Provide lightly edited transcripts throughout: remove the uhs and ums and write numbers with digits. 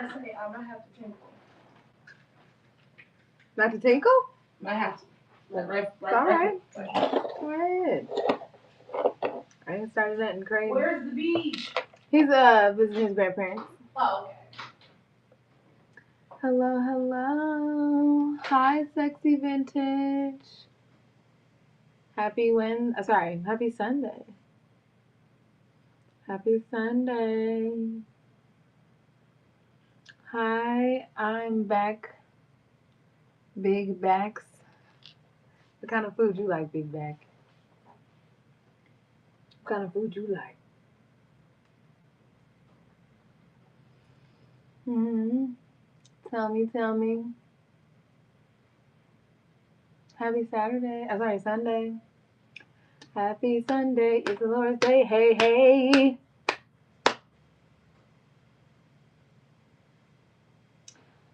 say I might have to tinkle. Not to tinkle? Might have to. Like, It's all right. Like. Go ahead. I ain't started nothing crazy. Where's the beach? He's visiting his grandparents. Oh, okay. Hello, hello. Hi, sexy vintage. Happy Sunday. Happy Sunday. Hi, I'm back. Big Backs. What kind of food you like, Big Back? What kind of food you like? Tell me. Happy Saturday. Sunday. Happy Sunday. It's the Lord's Day. Hey, hey.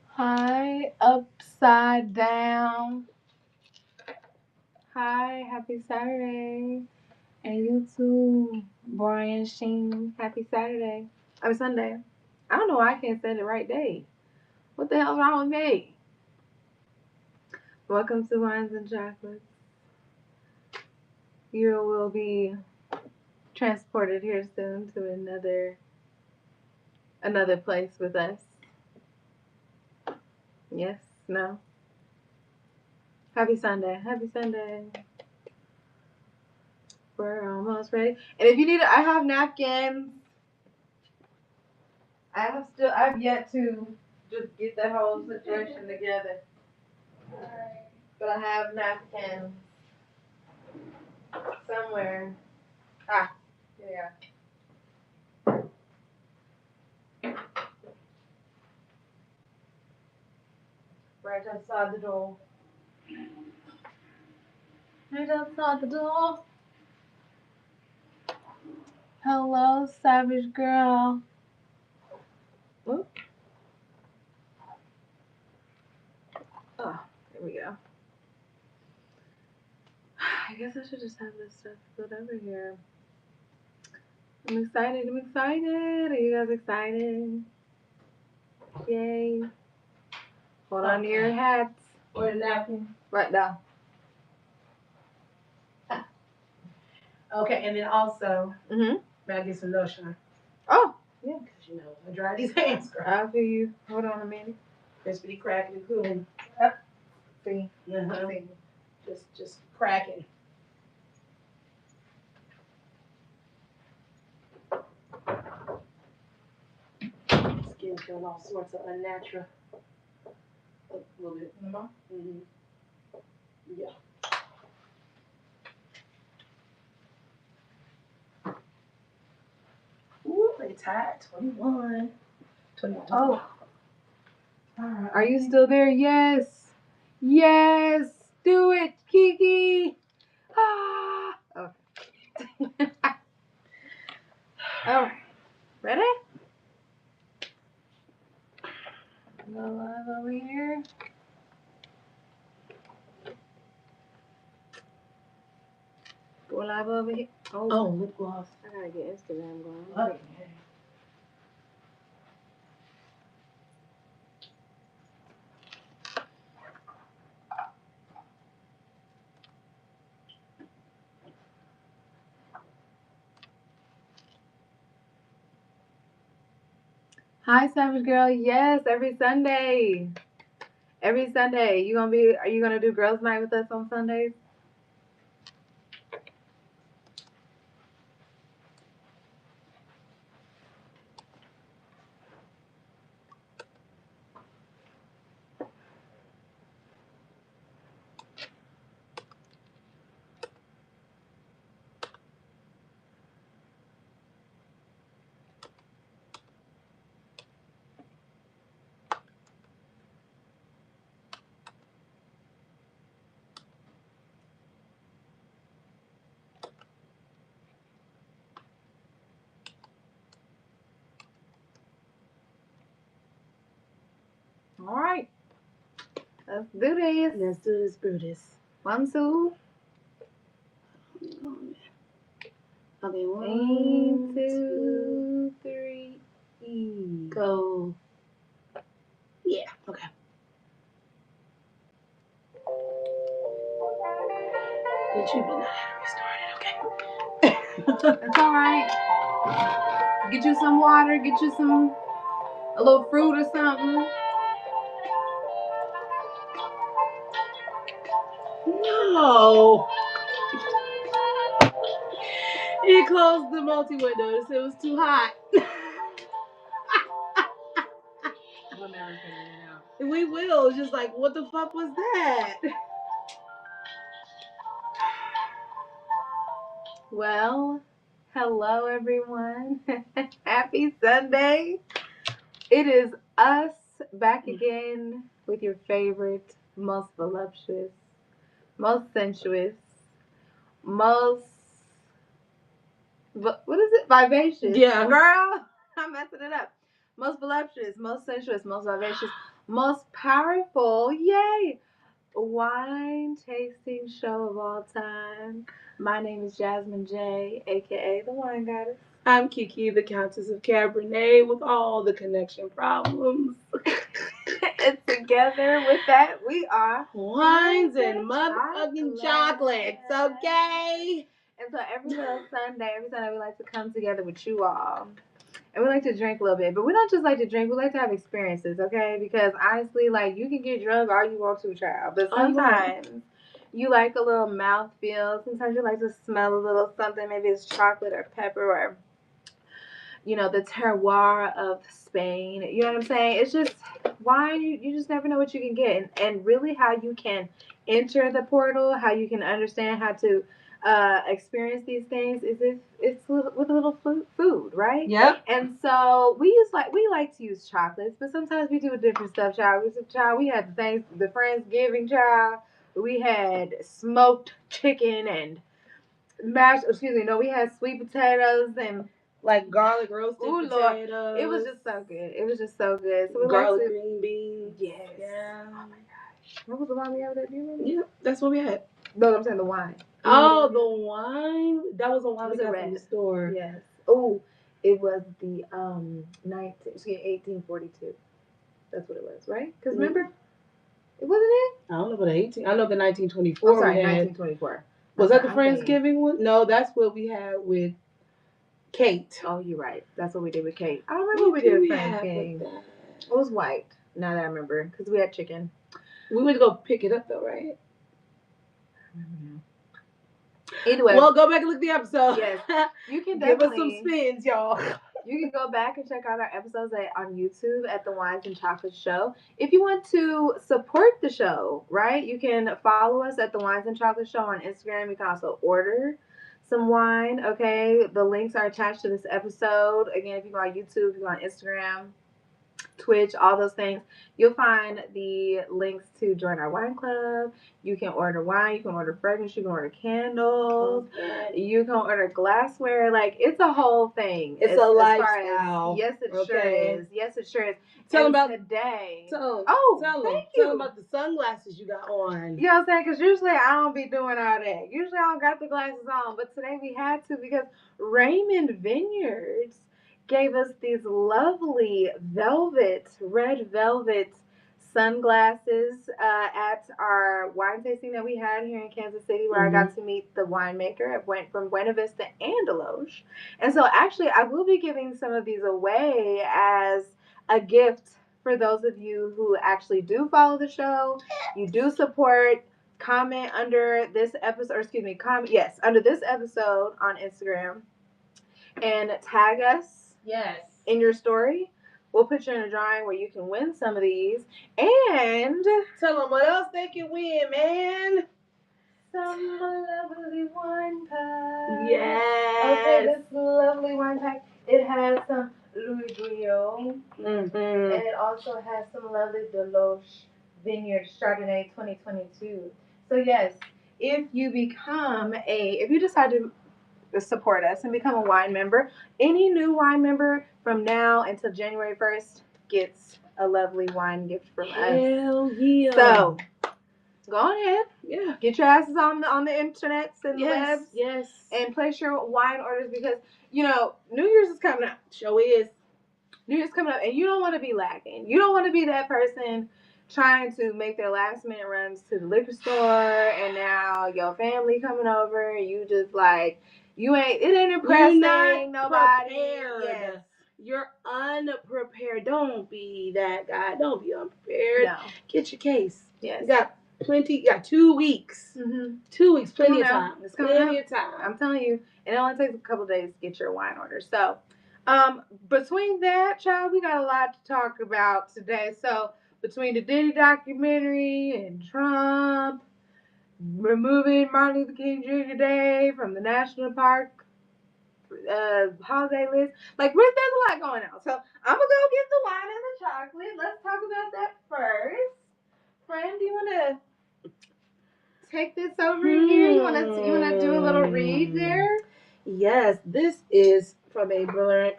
Hi, upside down. Hi, happy Saturday. And you too, Brian Sheen. Happy Saturday. Sunday. I don't know why I can't say the right day. What the hell's wrong with me? Welcome to Wines and Chocolates. You will be transported here soon to another place with us. Yes, no. Happy Sunday. Happy Sunday. We're almost ready. And if you need it, I have napkins. I've yet to just get the whole situation together. Alright. But I have napkins somewhere. Ah, here they are. Right outside the door. Right outside the door. Hello, savage girl. Oop. Oh, there we go. I guess I should just have this stuff put over here. I'm excited. Are you guys excited? Yay. Hold on to your hats. Or the napkin. Right down. Okay, and then also, may I get some lotion? Oh, yeah. Because, I dry these hands, girl. I'll feel you. Hold on a minute. Crispy, cracking, cool. Yep. See. See. Just cracking. Skin feeling all sorts of unnatural. A little bit. Mm-hmm. Yeah. Ooh, they tied 21. 21. Oh. Alright. Are you still there? Yes. Yes. Do it, Kiki. Ah. Okay. Alright. Ready? Go live over here. Go live over here. Oh, lip gloss. I gotta get Instagram going. Okay. Hi, Savage Girl. Yes, every Sunday. Every Sunday. Are you gonna do girls' night with us on Sundays? All right. Let's do this. Let's do this, Brutus. 1, 2. Okay, 1, 2, 3. Go. Yeah. Okay. Bitch, you better not have me started, okay? It's all right. Get you some water. Get you a little fruit or something. No. He closed the multi-window and said it was too hot. We'll never figure it out. We will. It's just like, what the fuck was that? Well, hello everyone. Happy Sunday. It is us back again with your favorite, most voluptuous, most sensuous, most what is it? Vivacious. Yeah. Girl, I'm messing it up. Most voluptuous, most sensuous, most vivacious, most powerful. Yay! Wine tasting show of all time. My name is Jasmine J, aka the Wine Goddess. I'm Kiki, the Countess of Cabernet, with all the connection problems. And together with that, we are Wines and motherfucking chocolates, okay? And so every Sunday we like to come together with you all. And we like to drink a little bit. But we don't just like to drink, we like to have experiences, okay? Because honestly, like, you can get drunk all you want to, child. But sometimes you like a little mouthfeel. Sometimes you like to smell a little something. Maybe it's chocolate or pepper or, you know, the terroir of Spain. You know what I'm saying? It's just wine. You just never know what you can get. And really how you can enter the portal, how you can understand how to experience these things is if it's with a little food, right? Yep. And so we like to use chocolates, but sometimes we do different stuff, child. We had the Friendsgiving, child. We had smoked chicken and we had sweet potatoes and like garlic roasted potatoes. Lord. It was just so good. It was just so good. So we garlic green beans. Yes. Yeah. Oh my gosh. What was the wine we had there? Do you remember? Yeah, that's what we had. No, I'm saying the wine. Oh, the wine. That was the wine we got from the store. Yes. Oh, it was the 1842. That's what it was, right? Because remember, it wasn't it. I don't know about the 18. I know the 1924. Oh, sorry, 1924. Was that the Friendsgiving one? No, that's what we had with Kate. Oh, you're right. That's what we did with Kate. I don't remember what we did with Friendsgiving. It was white. Now that I remember, because we had chicken. We went to go pick it up though, right? Either way. Well, go back and look at the episode. Yes. You can give us some spins, y'all. You can go back and check out our episodes on YouTube at the Wines and Chocolate Show. If you want to support the show, right, you can follow us at the Wines and Chocolate Show on Instagram. You can also order some wine, okay? The links are attached to this episode. Again, if you go on YouTube, if you go on Instagram, Twitch, all those things, you'll find the links to join our wine club. You can order wine, you can order fragrance, you can order candles, you can order glassware. Like, it's a whole thing. It's a lifestyle. Yes, it sure is. Yes, it sure is. Tell them about today. Tell thank you. Tell them about the sunglasses you got on. You know what I'm saying? Because usually I don't be doing all that. Usually I don't got the glasses on, but today we had to because Raymond Vineyards gave us these lovely red velvet sunglasses at our wine tasting that we had here in Kansas City, where I got to meet the winemaker. I went from Buena Vista and Deloche. And so actually I will be giving some of these away as a gift for those of you who actually do follow the show. You do support. Comment under this episode, under this episode on Instagram and tag us. Yes. In your story. We'll put you in a drawing where you can win some of these. And tell them what else they can win, man. Some lovely wine pack. Yes. Okay, this lovely wine pack. It has some Louis Guyot. And it also has some lovely Deloche Vineyard Chardonnay 2022. So yes, if you decide to support us and become a wine member, any new wine member from now until January 1st gets a lovely wine gift from us. Hell yeah. So go ahead. Yeah. Get your asses on the internets and the webs. Yes. And place your wine orders because, New Year's is coming up. Show is. New Year's coming up, and you don't want to be lacking. You don't want to be that person trying to make their last minute runs to the liquor store, and now your family coming over, and you just like it ain't impressing nobody. Prepared. Yes. You're unprepared. Don't be that guy. Don't be unprepared. No. Get your case. Yes. You got plenty. You got 2 weeks. Mm-hmm. 2 weeks. Plenty of Come on time. now. It's Plenty of time. I'm telling you, and it only takes a couple days to get your wine order. So, between that, child, we got a lot to talk about today. So, between the Diddy documentary and Trump removing Martin Luther King Jr. Day from the national park holiday list, like there's a lot going on. So, I'm gonna go get the wine and the chocolate. Let's talk about that first. Friend, do you want to take this over here? You wanna do a little read there? Yes, this is from a brand,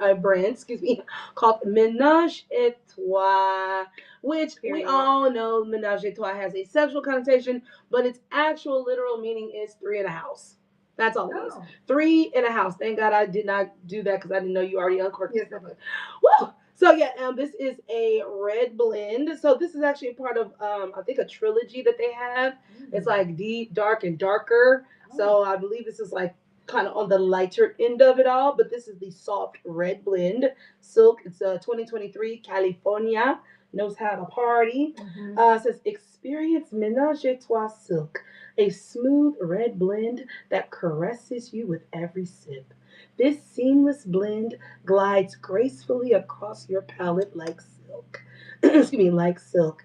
called Ménage et Trois, which we Period. all know Ménage et Trois has a sexual connotation, but its actual literal meaning is 3 in a house. That's all it is. 3 in a house. Thank God I did not do that because I didn't know you already uncorked Yes, it. Woo! So yeah, this is a red blend. So this is actually part of I think a trilogy that they have. It's like deep, dark, and darker. So I believe this is like kind of on the lighter end of it all, but this is the soft red blend silk. It's a 2023 California knows how to party. It says experience Ménage et Trois silk, a smooth red blend that caresses you with every sip. This seamless blend glides gracefully across your palate like silk. Excuse me, like silk.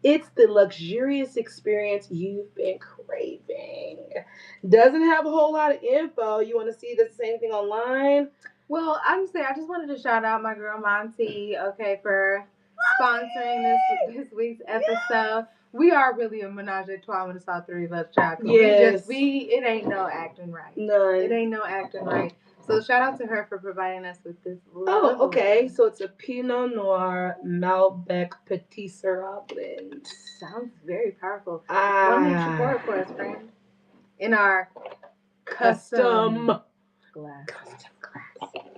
It's the luxurious experience you've been craving. Doesn't have a whole lot of info. You want to see the same thing online? Well, I just wanted to shout out my girl Monty, okay, for sponsoring this week's episode. Yeah. We are really a menage a trois when it's all 3 of us, child. Yes. It ain't no acting right. None. It ain't no acting right. So shout out to her for providing us with this. Oh, okay. So it's a Pinot Noir Malbec Petit Syrah blend. Sounds very powerful. Why don't you pour it for us, friend? In our custom glass. Custom glass.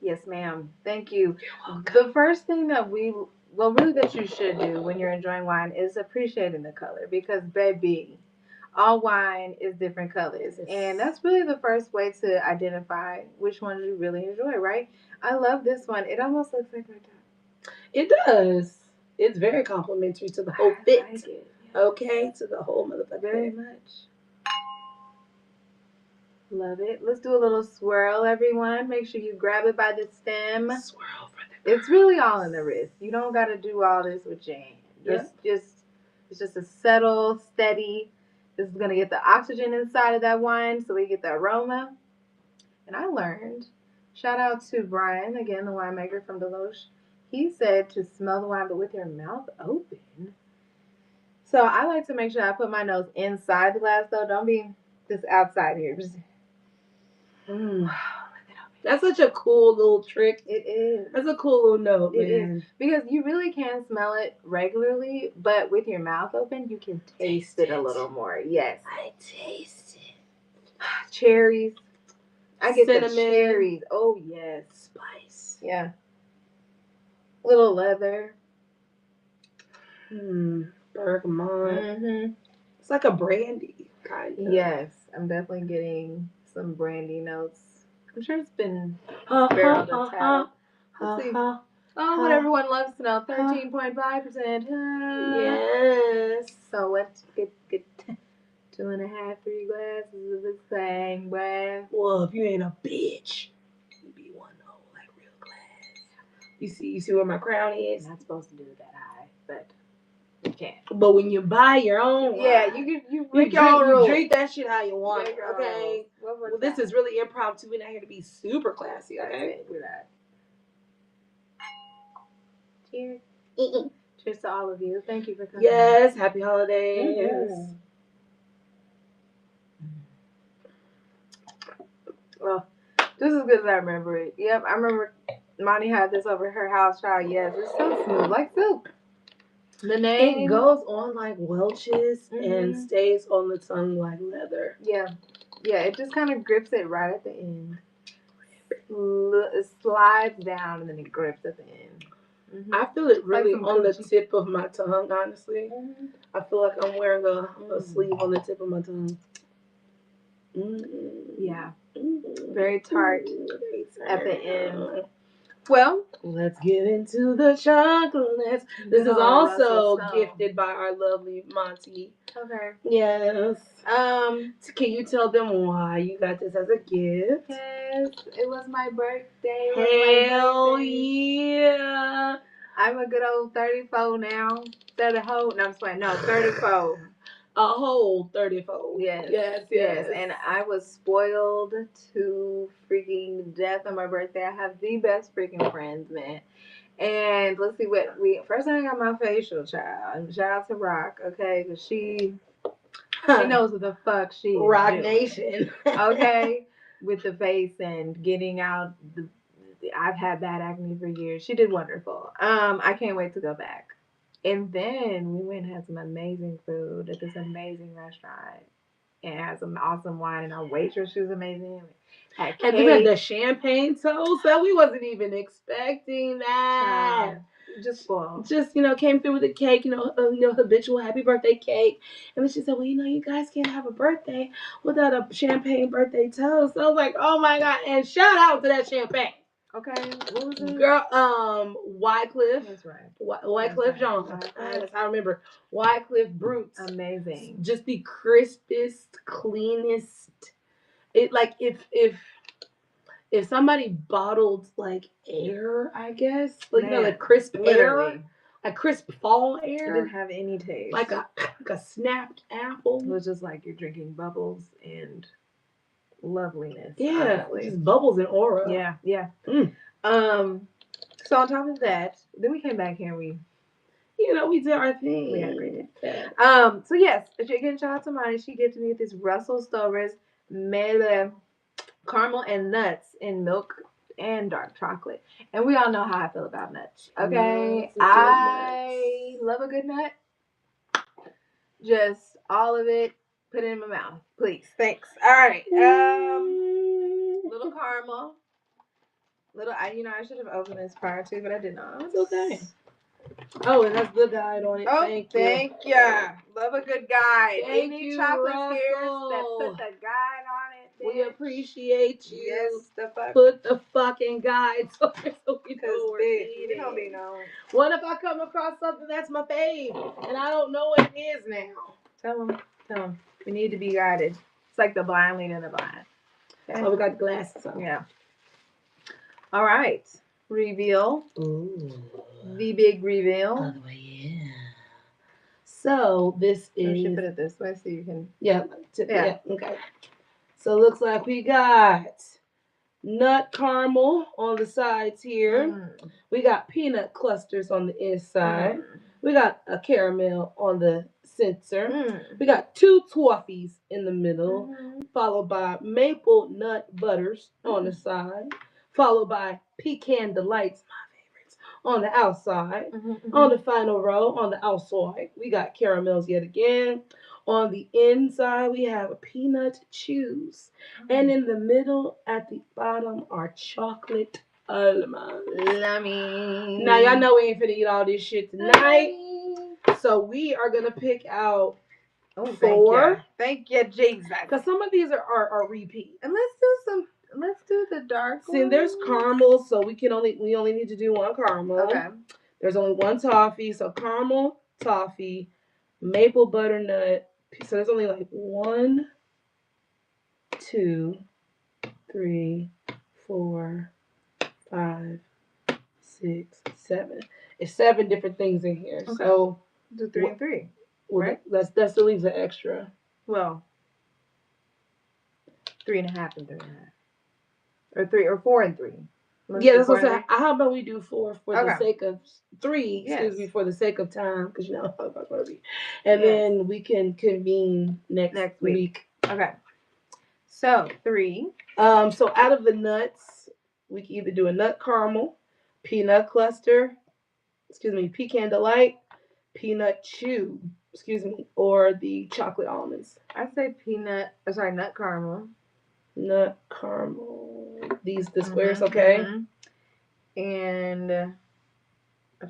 Yes, ma'am. Thank you. The first thing that that you should do when you're enjoying wine is appreciating the color, because baby, all wine is different colors. Yes. And that's really the first way to identify which ones you really enjoy, right? I love this one. It almost looks like my dog. It does. It's very complimentary to the whole fit. I like it. Okay, to the whole motherfucker. Very much. Love it. Let's do a little swirl, everyone. Make sure you grab it by the stem. Swirl for the It's really all in the wrist. You don't got to do all this with your hand. It's just a subtle, steady. This is going to get the oxygen inside of that wine so we get the aroma. And I learned, shout out to Brian, again, the winemaker from Deloche. He said to smell the wine, but with your mouth open. So I like to make sure I put my nose inside the glass, though. Don't be just outside here. Just That's such a cool little trick. It is. That's a cool little note, It man. is. Because you really can smell it regularly, but with your mouth open, you can taste it a little more. Yes. I taste it. Cherries. I get cinnamon. The cherries. Oh, yes. Spice. Yeah. Little leather. Bergamot. Mm-hmm. It's like a brandy, kind of. Yes. I'm definitely getting some brandy notes. I'm sure it's been barreled and tattled. Let's see. Oh, what everyone loves to know. 13.5%. Yes. So let's get 2.5, 3 glasses of the same glass. Well, if you ain't a bitch, you be one whole like real glass. You see where my crown is? I'm not supposed to do it that high, but You can't. But when you buy your own wine, Yeah, you break your own you rules. drink that shit how you want. Break your own Okay. rules. Well, this is really impromptu. We're not here to be super classy. That's Okay. it. We're not. Cheers. Cheers to all of you. Thank you for coming. Yes. Happy holidays. Mhm. Well, this is good as I remember it. Yep, I remember Monty had this over her house, child. Yes, it's so smooth, like soup. The name It goes on like Welch's Mhm. and stays on the tongue like leather. Yeah, it just kind of grips it right at the end. It slides down and then it grips at the end. Mm-hmm. I feel it really Like on the coochie. tip of my tongue, honestly. Mm-hmm. I feel like I'm wearing a sleeve on the tip of my tongue. Yeah. Very tart Very at the end. Well, let's get into the chocolates. This is also gifted by our lovely Monty. Okay. Yes. Can you tell them why you got this as a gift? Yes, it was my birthday. Hell yeah. I'm a good old 34 now. 30 whole. No, I'm just playing. No, 34. A whole 34. Yes. And I was spoiled to freaking death on my birthday. I have the best freaking friends, man. And let's see what first thing I got my facial, child. Shout out to Rock, okay? Because she knows what the fuck she is Rock doing. Nation. Okay? With the face and getting out I've had bad acne for years. She did wonderful. I can't wait to go back. And then we went and had some amazing food at this amazing restaurant. And had some awesome wine. And our waitress, she was amazing. Had cake. And then had the champagne toast. So we wasn't even expecting that. Just spoiled. Just, came through with the cake, habitual happy birthday cake. And then she said, well, you guys can't have a birthday without a champagne birthday toast. So I was like, oh my God. And shout out to that champagne. Okay, what was it? Girl, Wycliffe. That's right. Wycliffe Jean. That's how I remember. Wycliffe Brutes. Amazing. Just the crispest, cleanest. It like if somebody bottled like air, I guess, like like crisp air, like crisp fall air. It didn't have any taste. Like a snapped apple. It was just like you're drinking bubbles and loveliness. Yeah, honestly. Just bubbles and aura. Yeah. So on top of that, then we came back here and we did our thing. We had a great day. So yes, again, shout out to Monty. She gifted me with this Russell Stover's Mele caramel and nuts in milk and dark chocolate. And we all know how I feel about nuts. Okay, I love a good nut. Just all of it. Put it in my mouth, please. Thanks. All right. Little caramel. I should have opened this prior to, but I did not. It's okay. Oh, and that's the guide on it. Oh, thank you. Love a good guide. Thank Any you, chocolate Russell. tears that put the guide on it. Bitch. We appreciate you. Yes, the fuck. Put the fucking guide so we know we don't be knowing. What if I come across something that's my fave and I don't know what it is now? Tell them. We need to be guided. It's like the blind leading the blind. Okay. Oh, we got the glasses on. Yeah. All right. Reveal. Ooh. The big reveal. Oh, yeah. So this is. We should put it this way so you can. Yeah. Okay. So it looks like we got nut caramel on the sides here. We got peanut clusters on the inside. We got a caramel on the center. We got 2 toffees in the middle, followed by maple nut butters on the side, followed by pecan delights, my favorites, on the outside. On the final row, on the outside, we got caramels yet again. On the inside, we have peanut chews. And in the middle, at the bottom, are chocolate almonds. Now, y'all know we ain't finna eat all this shit tonight. So we are going to pick out 4. Thank you, Jesus. Because some of these are repeat. And let's do the dark See, there's caramel, so we only need to do 1 caramel. Okay. There's only 1 toffee, so caramel, toffee, maple butternut. So there's only like 1, 2, 3, 4, 5, 6, 7. It's 7 different things in here. Okay. So Do 3 and 3. Well, Right. that still leaves an extra. Well, 3.5 and 3.5. Or 3 or 4 and 3. Let's Yeah, do that's what 4 I'm and saying. How about we do 4 for the Okay. sake of 3? Excuse Yes. me, for the sake of time, because you know how that's gonna be. And Yes. then we can convene next week. Okay. So 3. So out of the nuts, we can either do a nut caramel, peanut cluster, pecan delight, peanut chew, or the chocolate almonds. I say nut caramel. Nut caramel. The squares, okay? And a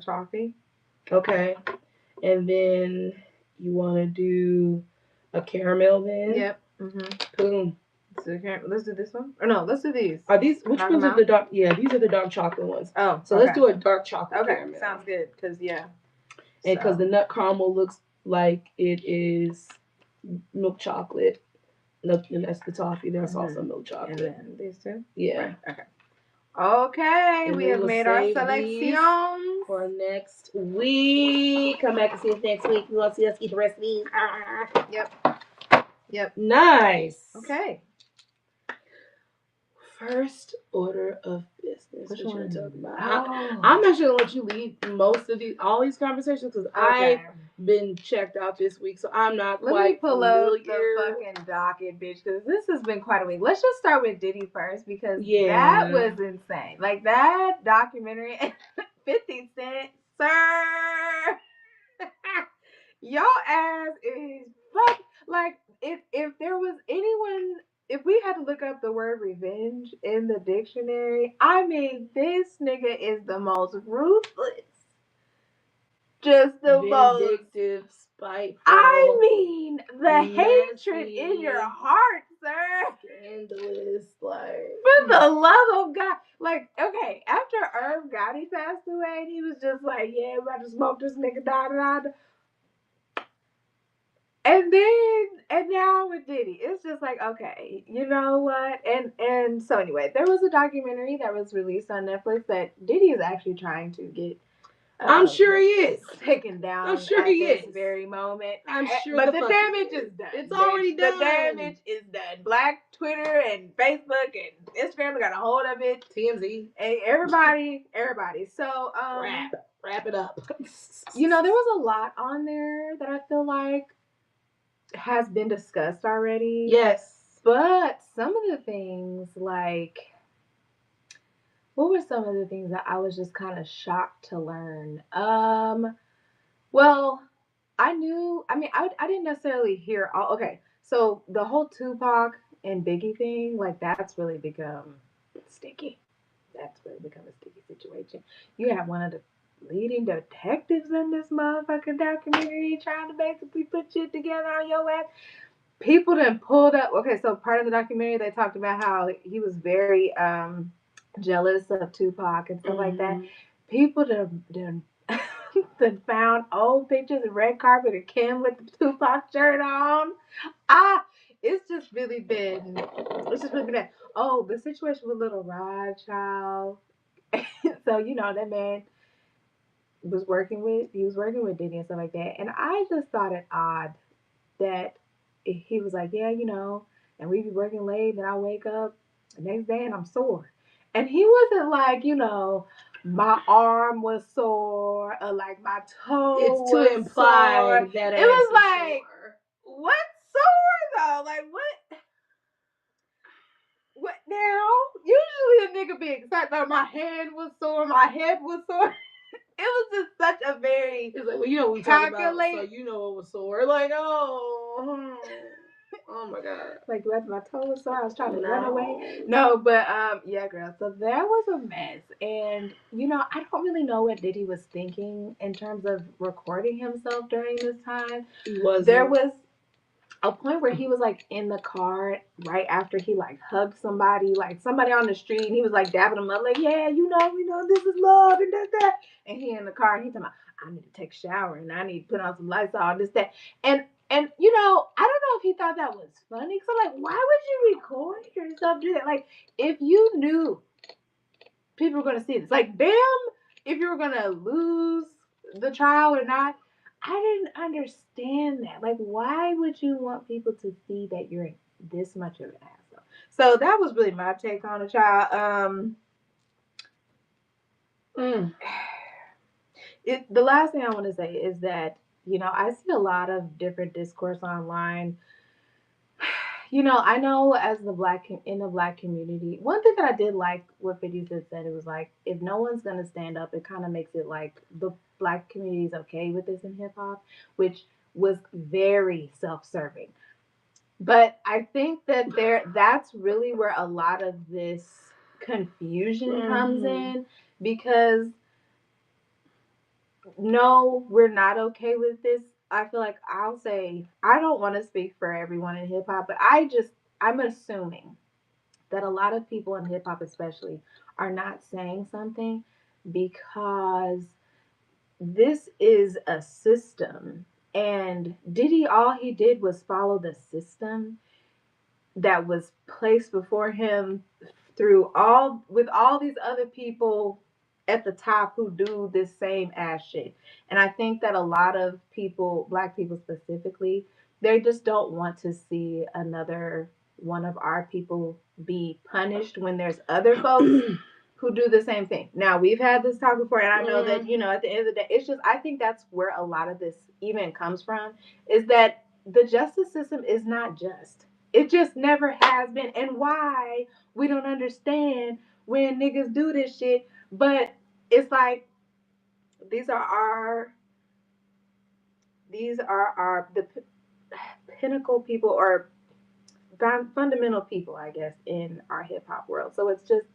toffee. Okay. And then you want to do a caramel then? Yep. Boom. Let's do this one. Or no, let's do these. Are these, which Knock ones them are the dark? Yeah, these are the dark chocolate ones. Oh, So let's do a dark chocolate caramel. Sounds good. Because, yeah. And because the nut caramel looks like it is milk chocolate. No, and that's the toffee. There's also milk chocolate. And then these two? Yeah. Right. Okay. And we then have we'll made our save selections for next week. Come back and see us next week. You want to see us eat the rest of these? Yep. Nice. Okay. First order of business. Which what one? you talking about? Oh. I'm actually gonna let you lead all these conversations because I've been checked out this week, so I'm not Let quite me pull familiar. up the fucking docket, bitch, because this has been quite a week. Let's just start with Diddy first because that was insane. Like that documentary, 50 Cent, sir. Your ass is fuck. Like if there was anyone, if we had to look up the word revenge in the dictionary, I mean this nigga is the most ruthless. Just the vindictive, spiteful. I mean the messy, hatred in your heart, sir. Scandalous, like For the love of God. Like, okay, after Irv Gotti passed away, he was just like, yeah, I'm about to smoke this nigga, da. And now with Diddy, it's just like, okay, you know what? And so anyway, there was a documentary that was released on Netflix that Diddy is actually trying to get. I'm sure he is taken down. I'm sure at he this is. very moment. I'm sure, but the damage is done. It's already done. The damage is done. Black Twitter and Facebook and Instagram got a hold of it. TMZ. And everybody. So wrap it up. You know, there was a lot on there that I feel like has been discussed already. Yes. But some of the things, like, what were some of the things that I was just kind of shocked to learn? Well, I didn't necessarily hear all. Okay, so the whole Tupac and Biggie thing, like, that's really become sticky. That's really become a sticky situation. You have one of the leading detectives in this motherfucking documentary trying to basically put shit together on your ass. People done pulled up. Okay, so part of the documentary, they talked about how he was very jealous of Tupac and stuff like that. People done found old pictures of red carpet of Kim with the Tupac shirt on. It's just really been bad. Oh, the situation with Little Rod, child. So, you know, that man was working with Diddy and stuff like that. And I just thought it odd that he was like, yeah, you know, and we be working late, and I wake up the next day and I'm sore. And he wasn't like, you know, my arm was sore or like my toe it's to imply sore. that it was like, sore. What sore though? Like what now? Usually a nigga be excited that my hand was sore, my head was sore. It was just such a very it's like, well, you know what we talking about, so you know it was sore. Like, oh my God. Like, my toe was sore. I was trying to run away. No, but yeah, girl. So that was a mess. And, you know, I don't really know what Diddy was thinking in terms of recording himself during this time. There was a point where he was like in the car right after he like hugged somebody on the street, and he was like dabbing him up, like, yeah, you know, this is love and that. And he in the car and he's talking about, I need to take a shower and I need to put on some lights on this, that. And you know, I don't know if he thought that was funny. So like, why would you record yourself do that? Like, if you knew people were gonna see this, like, damn, if you were gonna lose the trial or not. I didn't understand that. Like, why would you want people to see that you're this much of an asshole? So that was really my take on it, child. Mm. The last thing I want to say is that, I see a lot of different discourse online. I know as in the black community, one thing that I did like what 50 Cent said, it was like, if no one's gonna stand up, it kind of makes it like the black community is okay with this in hip hop, which was very self-serving. But I think that that's really where a lot of this confusion comes in, because no, we're not okay with this. I feel like I'll say, I don't want to speak for everyone in hip hop, but I'm assuming that a lot of people in hip hop, especially, are not saying something because this is a system. And Diddy, all he did was follow the system that was placed before him with all these other people at the top who do this same ass shit. And I think that a lot of people, black people specifically, they just don't want to see another one of our people be punished when there's other folks who do the same thing. Now, we've had this talk before, and I know that, at the end of the day, it's just, I think that's where a lot of this even comes from, is that the justice system is not just. It just never has been. And why we don't understand when niggas do this shit. But it's like, these are our the pinnacle people, or fundamental people, I guess, in our hip hop world. So it's just,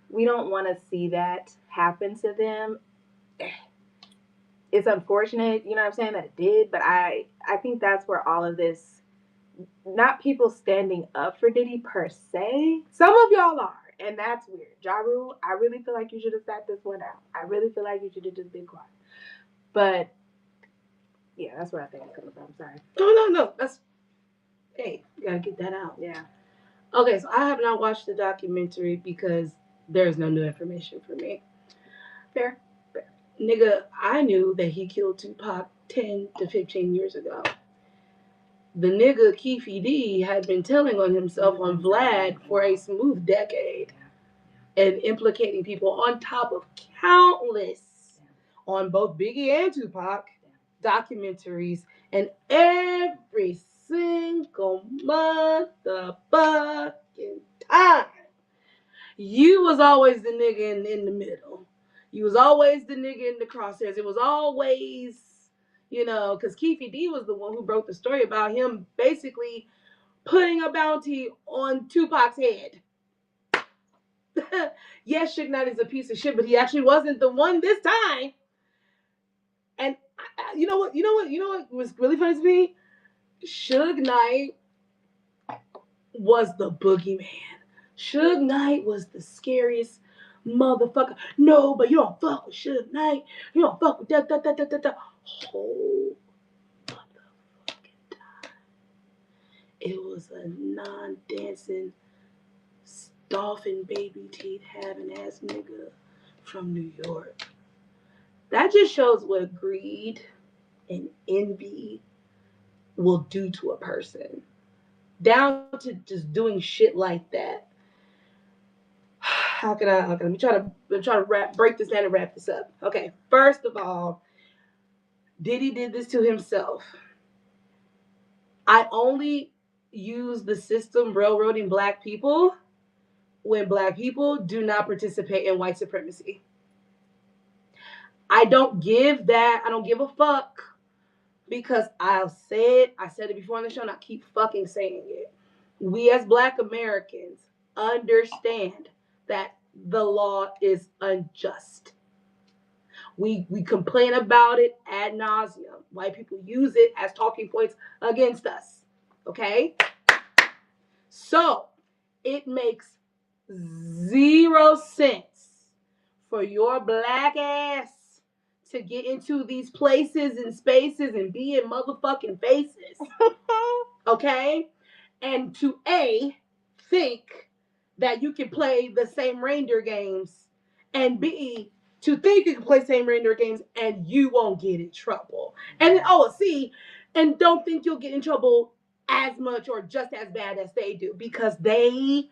we don't want to see that happen to them. It's unfortunate, you know what I'm saying, that it did, but I think that's where all of this, not people standing up for Diddy per se. Some of y'all are, and that's weird. Ja Rule, I really feel like you should have sat this one out. I really feel like you should have just been quiet. But yeah, that's where I think it's coming from. I'm sorry. No. That's, hey, you gotta get that out. Yeah. Okay, so I have not watched the documentary because there's no new information for me. Fair. Nigga, I knew that he killed Tupac 10 to 15 years ago. The nigga Keefe D had been telling on himself on Vlad for a smooth decade and implicating people on top of countless, on both Biggie and Tupac, documentaries, and every single motherfucking time. You was always the nigga in the middle. You was always the nigga in the crosshairs. It was always, because Keefe D was the one who broke the story about him basically putting a bounty on Tupac's head. Yes, Suge Knight is a piece of shit, but he actually wasn't the one this time. And you know what was really funny to me? Suge Knight was the boogeyman. Suge Knight was the scariest motherfucker. No, but you don't fuck with Suge Knight. You don't fuck with that. Whole motherfucking time. It was a non-dancing, dolphin baby teeth having ass nigga from New York. That just shows what greed and envy will do to a person. Down to just doing shit like that. How can I? Let me try to break this down and wrap this up. Okay, first of all, Diddy did this to himself. I only use the system railroading black people when black people do not participate in white supremacy. I don't give a fuck, because I said it before on the show and I keep fucking saying it. We as black Americans understand that the law is unjust. We complain about it ad nauseum. White people use it as talking points against us. Okay? So, it makes 0 sense for your black ass to get into these places and spaces and be in motherfucking faces. Okay? And to think that you can play the same reindeer games, and B, to think you can play same indoor games and you won't get in trouble. And then, and don't think you'll get in trouble as much or just as bad as they do because they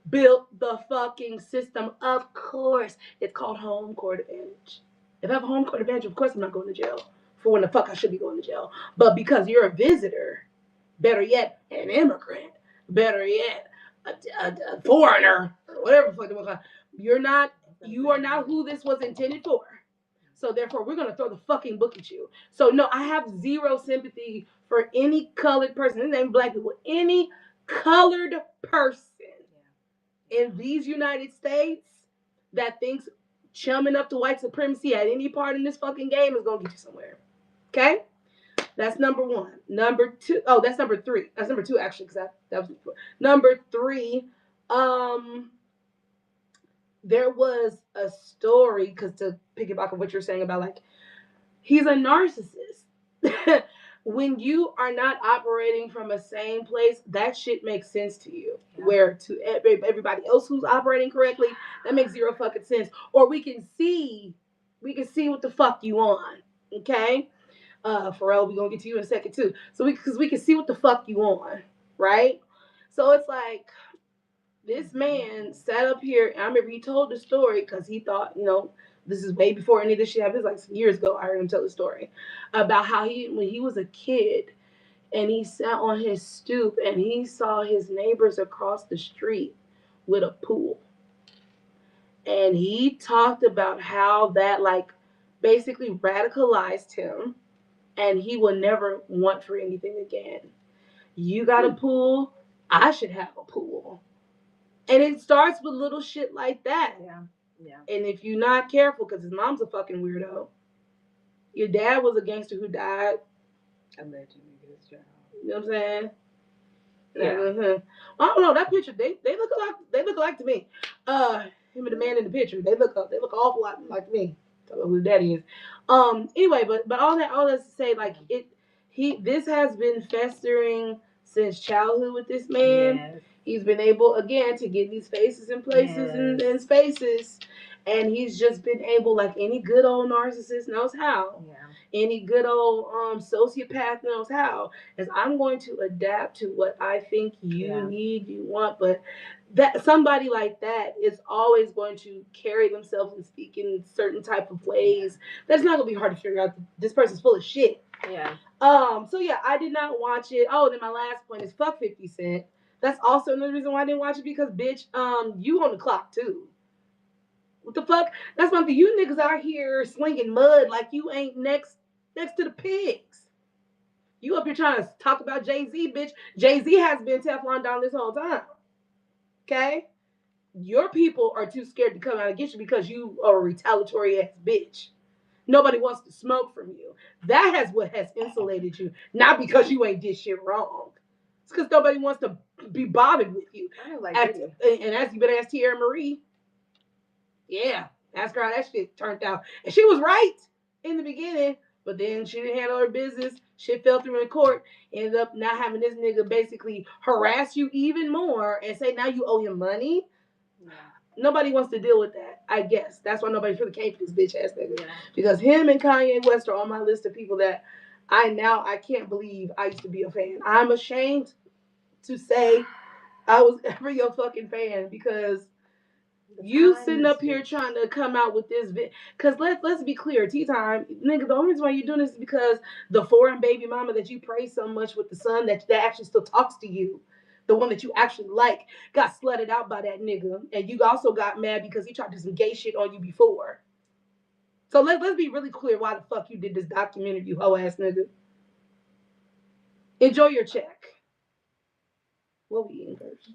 built the fucking system. Of course, it's called home court advantage. If I have a home court advantage, of course I'm not going to jail for when the fuck I should be going to jail. But because you're a visitor, better yet, an immigrant, better yet, a foreigner, or whatever the fuck they want to call it, you are not who this was intended for. So therefore, we're gonna throw the fucking book at you. So no, I have zero sympathy for any colored person. This ain't black people. Any colored person in these United States that thinks chumming up to white supremacy at any part in this fucking game is gonna get you somewhere. Okay? That's number one. Number two. Oh, that's number three. That's number two actually, because that was number three. There was a story, because to piggyback on what you're saying about like he's a narcissist. When you are not operating from a same place, that shit makes sense to you. Yeah. Where to everybody else who's operating correctly, that makes zero fucking sense. Or we can see what the fuck you on. Okay? Pharrell, we're gonna get to you in a second too. So because we can see what the fuck you on, right? So it's like this man sat up here, and I remember he told the story because he thought, this is way before any of this shit happened. This is like some years ago. I heard him tell the story about how when he was a kid and he sat on his stoop and he saw his neighbors across the street with a pool. And he talked about how that like basically radicalized him and he will never want for anything again. You got a pool, I should have a pool. And it starts with little shit like that. Yeah. And if you're not careful, because his mom's a fucking weirdo, your dad was a gangster who died. Allegedly, his child. You know what I'm saying? Yeah. Well, I don't know that picture. They look alike. They look alike to me. Him and the man in the picture. They look awful lot like me. Talk about who his daddy is. Anyway, but all that to say, like this has been festering since childhood with this man. Yes. He's been able, again, to get these faces in places and spaces. And he's just been able, like any good old narcissist knows how. Yeah. Any good old sociopath knows how. Is I'm going to adapt to what I think you need, you want. But that somebody like that is always going to carry themselves and speak in certain type of ways. That's not going to be hard to figure out. This person's full of shit. Yeah. So, yeah, I did not watch it. Oh, then my last point is fuck 50 Cent. That's also another reason why I didn't watch it because, bitch, you on the clock, too. What the fuck? That's one thing. You niggas out here slinging mud like you ain't next to the pigs. You up here trying to talk about Jay-Z, bitch. Jay-Z has been Teflon down this whole time. Okay? Your people are too scared to come out and get you because you are a retaliatory ass bitch. Nobody wants to smoke from you. That has what has insulated you. Not because you ain't did shit wrong. It's because nobody wants to be bothered with you. I like and as you better ask Tierra Marie. Yeah, ask her how that shit turned out. And she was right in the beginning, but then she didn't handle her business. Shit fell through in court. Ended up not having this nigga basically harass you even more and say now you owe him money. Yeah. Nobody wants to deal with that, I guess. That's why nobody really came for this bitch ass nigga. Yeah. Because him and Kanye West are on my list of people that I can't believe I used to be a fan. I'm ashamed to say I was ever your fucking fan because you sitting up here trying to come out with this because let's be clear, tea time, nigga. The only reason why you're doing this is because the foreign baby mama that you praise so much with the son that actually still talks to you, the one that you actually like, got slutted out by that nigga, and you also got mad because he tried to do some gay shit on you before. So let's be really clear why the fuck you did this documentary, you hoe ass nigga. Enjoy your check. What we eating first?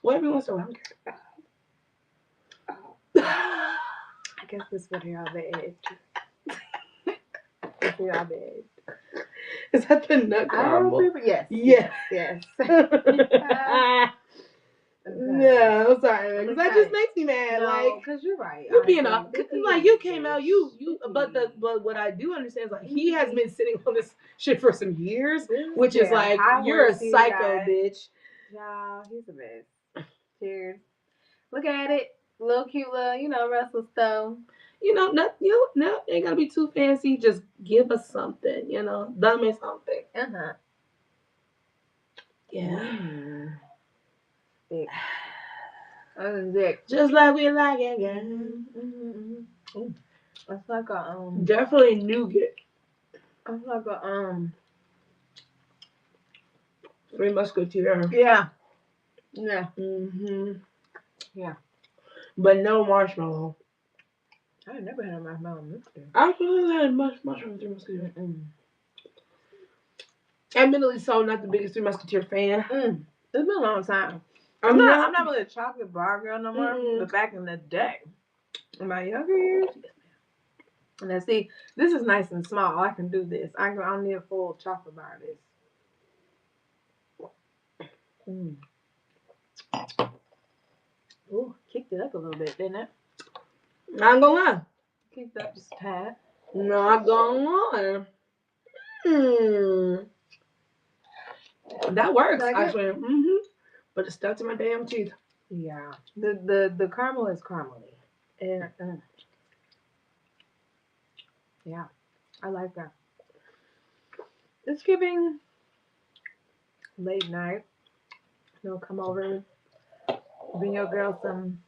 What everyone so hungry about? I guess this is what y'all bed. This y'all bed. Is that the nut caramel? Yes. Yeah. Yes. Yeah, I'm sorry, because that just makes me mad. No, because you're right. You being like you came out, but what I do understand is like he has been sitting on this shit for some years, which is like you're a psycho bitch. Y'all, he's a mess. Cheers. Look at it. Little cute little, Russell Stone. No, ain't gotta be too fancy. Just give us something, dumb me something. Uh-huh. Yeah. Thick. Other than that, Just like we like it, girl. Ooh, it's like a Definitely nougat. it's like a Three Musketeer. yeah. Yeah. But no marshmallow. I ain't never had a marshmallow mixture. I really had mushroom Three Musketeer. Admittedly, so not the biggest Three Musketeer fan. It's been a long time. I'm not really a chocolate bar girl no more. But back in the day, in my younger years, and then see, this is nice and small. I can do this. I don't need a full chocolate bar of this. Ooh, kicked it up a little bit, didn't it? Not gonna lie. Kicked up just a tad. Not gonna lie. That works, Like actually. But it stuck to my damn teeth. Yeah. The caramel is caramely. And yeah, I like that. It's giving late night. Come over, bring your girl some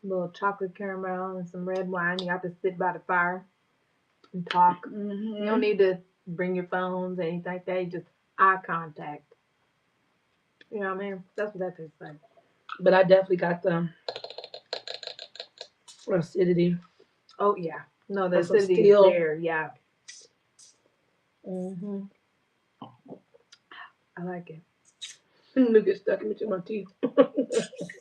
little chocolate caramel and some red wine. You have to sit by the fire and talk. You don't need to bring your phones or anything like that. You just eye contact. You know what I mean? That's what that tastes like. But I definitely got the acidity. Oh yeah. No, the That's some acidity is steel. there. Yeah. I like it. Look, it stuck into my teeth.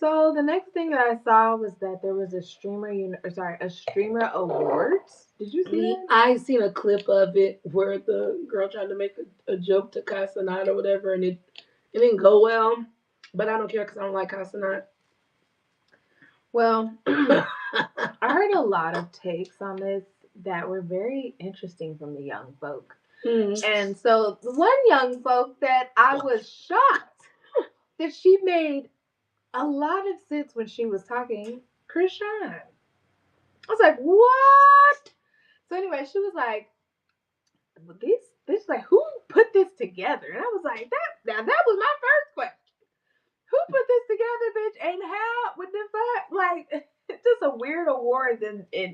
So the next thing that I saw was that there was a streamer awards. Did you see that? I seen a clip of it where the girl tried to make a joke to Casanat or whatever, and it didn't go well. But I don't care because I don't like Casanat. Well, I heard a lot of takes on this that were very interesting from the young folk. And so the one young folk that I was shocked that she made a lot of sense when she was talking, Krishan. I was like, what? So anyway, she was like, this like, who put this together? And I was like, that was my first question. Who put this together, bitch? And how? What the fuck? Like, it's just a weird award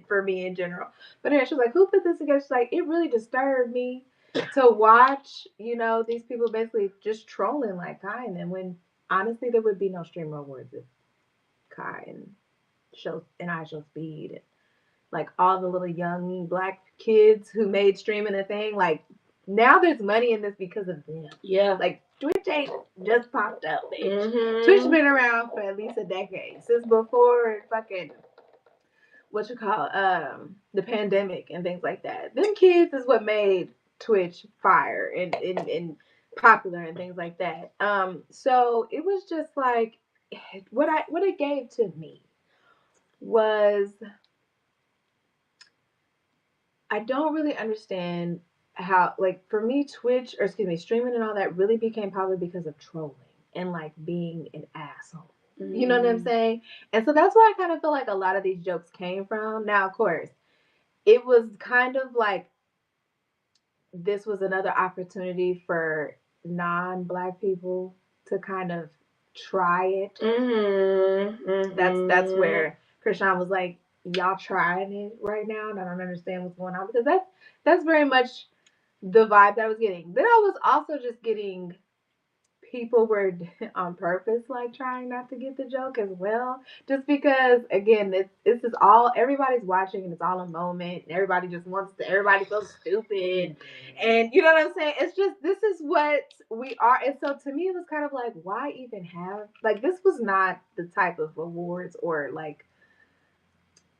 for me in general. But anyway, she was like, who put this together? She's like, it really disturbed me to watch, these people basically just trolling like Kai and them, when honestly there would be no streamer awards if Kai and iShowSpeed and like all the little young black kids who made streaming a thing. Like, now there's money in this because of them. Yeah. Like, Twitch ain't just popped up, bitch. Twitch been around for at least a decade, since before fucking the pandemic and things like that. Them kids is what made Twitch fire and popular and things like that. So it was just like what it gave to me was, I don't really understand how, like, for me, streaming and all that really became popular because of trolling and like being an asshole. You know what I'm saying? And so that's where I kind of feel like a lot of these jokes came from. Now, of course, it was kind of like this was another opportunity for non-black people to kind of try it. That's where Krishan was like, y'all trying it right now and I don't understand what's going on, because that's very much the vibe that I was getting. Then I was also just getting people were on purpose like trying not to get the joke as well, just because again this is all, everybody's watching and it's all a moment and everybody just wants to, everybody feels stupid and you know what I'm saying, it's just, this is what we are. And so to me it was kind of like, why even have, like, this was not the type of awards or like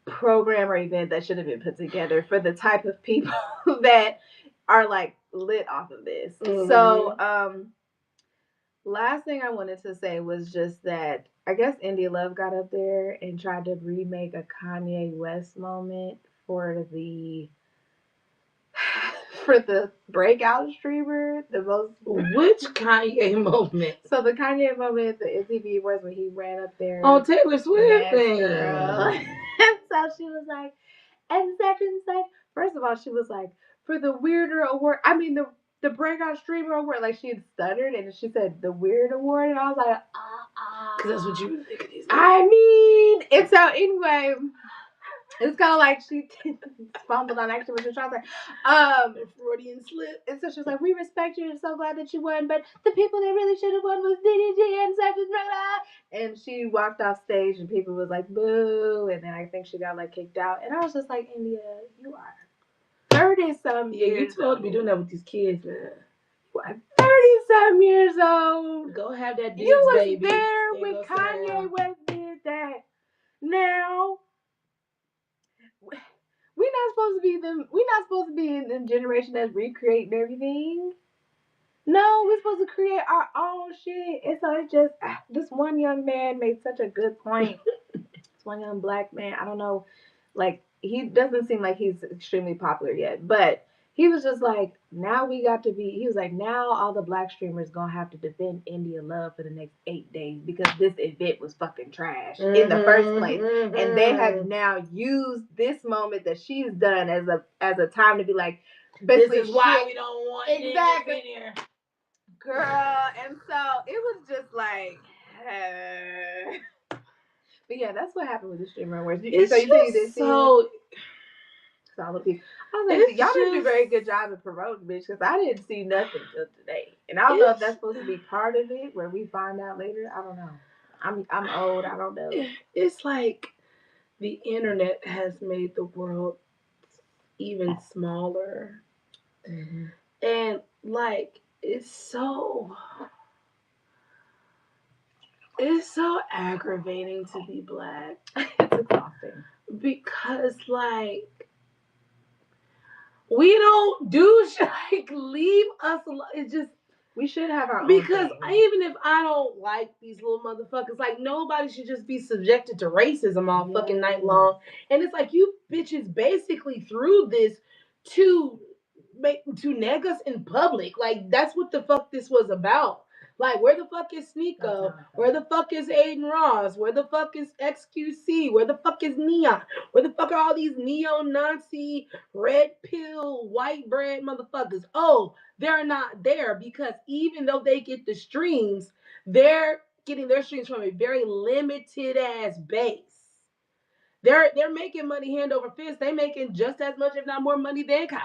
program or event that should have been put together for the type of people that are like lit off of this. So last thing I wanted to say was just that I guess India Love got up there and tried to remake a Kanye West moment for the breakout streamer, the most. Which Kanye moment? So the Kanye moment at the MTV Awards when he ran up there. Oh, Taylor Swift thing. So she was like, and such and such. First of all, she was like, for the weirder award, I mean, the breakout streamer award, like she had stuttered and she said the weird award, and I was like, Because that's what you would think of these. I mean, and so anyway, it's kind of like she fumbled on accident when she was trying to say, Freudian slip. and so she was like, we respect you and so glad that you won, but the people that really should have won was DDG and such and such. And she walked off stage and people was like, boo. And then I think she got like kicked out. And I was just like, India, you are 30-some Yeah, years you supposed to be doing that with these kids, man. You are 30-some years old. Go have that Diggs, You was baby. there Ain't when gonna Kanye sound. West did that. Now, we're not supposed to be in the generation that's recreating everything. No, we're supposed to create our own shit. And so it just this one young man made such a good point. This one young black man, I don't know, like he doesn't seem like he's extremely popular yet, but he was just like, now we got to be. He was like, now all the black streamers gonna have to defend India Love for the next 8 days because this event was fucking trash in the first place, and they have now used this moment that she's done as a time to be like, basically, This is why we don't want exactly. niggas in here. Girl, and so it was just like, but yeah, that's what happened with the streamer awards. It's so you think just so. solid people. I was like, It's y'all didn't do a just- very good job of promoting, bitch, because I didn't see nothing till today, and I don't know if that's supposed to be part of it, where we find out later. I don't know. I'm old. I don't know. It's like the internet has made the world even smaller, and like it's so aggravating to be black It's exhausting. because like we don't do shit. Like leave us alone. It's just We should have our own because thing. even if I don't like these little motherfuckers, like nobody should just be subjected to racism all fucking night long. And it's like you bitches basically threw this to neg us in public. Like that's what the fuck this was about. Like where the fuck is Sneeko? Where the fuck is Aiden Ross? Where the fuck is XQC? Where the fuck is Neon? Where the fuck are all these neo-Nazi, red pill, white bread motherfuckers? Oh, they're not there because even though they get the streams, they're getting their streams from a very limited ass base. They're making money hand over fist. They making just as much, if not more money than Kai.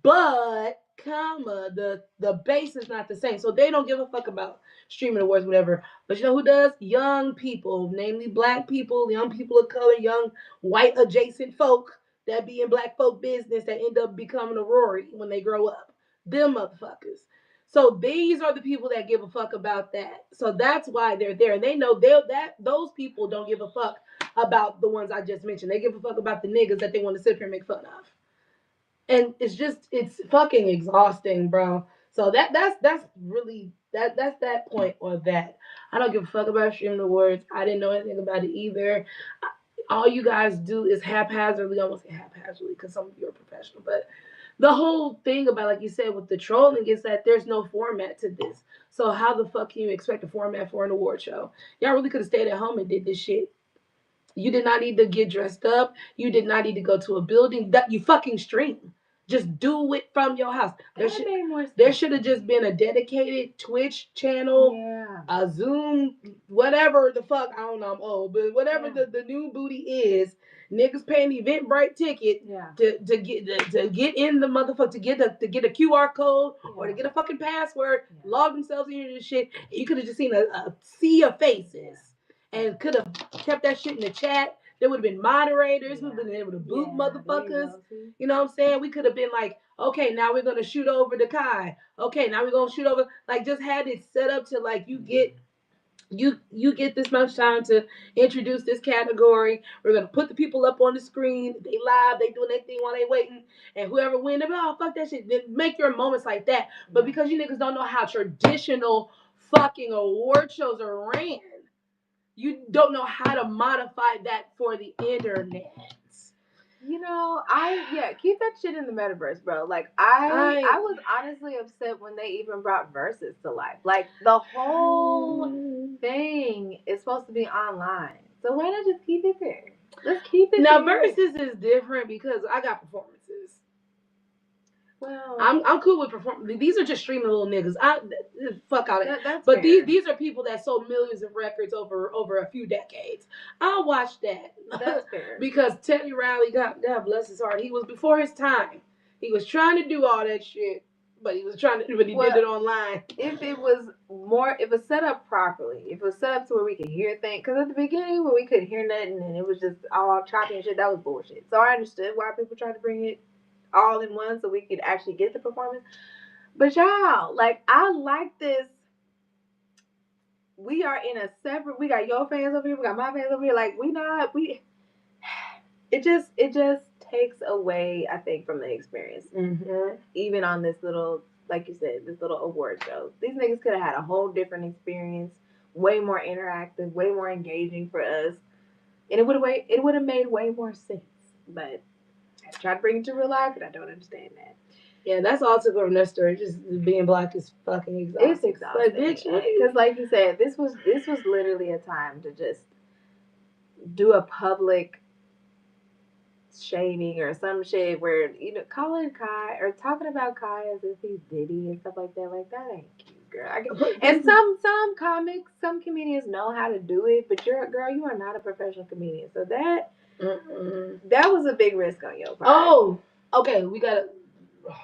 But the base is not the same. So they don't give a fuck about streaming awards, whatever. But you know who does? Young people, namely black people, young people of color, young white adjacent folk that be in black folk business that end up becoming a Rory when they grow up. Them motherfuckers. So these are the people that give a fuck about that. So that's why they're there. And they know those people don't give a fuck about the ones I just mentioned. They give a fuck about the niggas that they want to sit here and make fun of. And it's fucking exhausting, bro. So that's really that's that point on that. I don't give a fuck about streaming awards. I didn't know anything about it either. All you guys do is haphazardly, almost haphazardly, because some of you are professional, but the whole thing about, like you said, with the trolling is that there's no format to this. So how the fuck can you expect a format for an award show? Y'all really could have stayed at home and did this shit. You did not need to get dressed up. You did not need to go to a building. That you fucking stream. Just do it from your house. There should have just been a dedicated Twitch channel, a Zoom, whatever the fuck. I don't know, I'm old, but whatever the new booty is, niggas paying Eventbrite ticket to get in the motherfucker, to get a QR code or to get a fucking password, log themselves into this shit. You could have just seen a sea of faces and could have kept that shit in the chat. There would have been moderators. We've been able to boot motherfuckers. You know what I'm saying? We could have been like, okay, now we're gonna shoot over to Kai. Okay, now we're gonna shoot over. Like, just had it set up to like you get this much time to introduce this category. We're gonna put the people up on the screen. They live. They doing their thing while they waiting. And whoever win, they're like, oh fuck that shit. Then make your moments like that. But because you niggas don't know how traditional fucking award shows are ran, you don't know how to modify that for the internet. You know, keep that shit in the metaverse, bro. Like I was honestly upset when they even brought Versus to life. Like the whole thing is supposed to be online, so why not just keep it there? Let's keep it Now there. versus is different because I got performances. Well, I'm cool with performance. These are just streaming little niggas. Fuck out of it. that's But fair. these are people that sold millions of records over a few decades. I'll watch that. That's fair. Because Teddy Riley, God bless his heart, he was before his time. He was trying to do all that shit, but he did it online. If it was set up properly, if it was set up to where we could hear things, because at the beginning when we couldn't hear nothing and it was just all choppy and shit, that was bullshit. So I understood why people tried to bring it all in one so we could actually get the performance. But y'all, like, I like this. We are in a separate. We got your fans over here. We got my fans over here. Like, It just takes away, I think, from the experience. Mm-hmm. Even on this little, like you said, this little award show, these niggas could have had a whole different experience, way more interactive, way more engaging for us, and it would have made way more sense. But I tried to bring it to real life, and I don't understand that. Yeah, that's all took from that story. Just being black is fucking exhausting. It's exhausting. Like, bitch, because like you said, this was literally a time to just do a public shaming or some shit where, you know, calling Kai or talking about Kai as if he's Diddy and stuff like that ain't cute, girl. And some comics, some comedians know how to do it, but you are not a professional comedian, so that was a big risk on your part. Oh, okay, we gotta.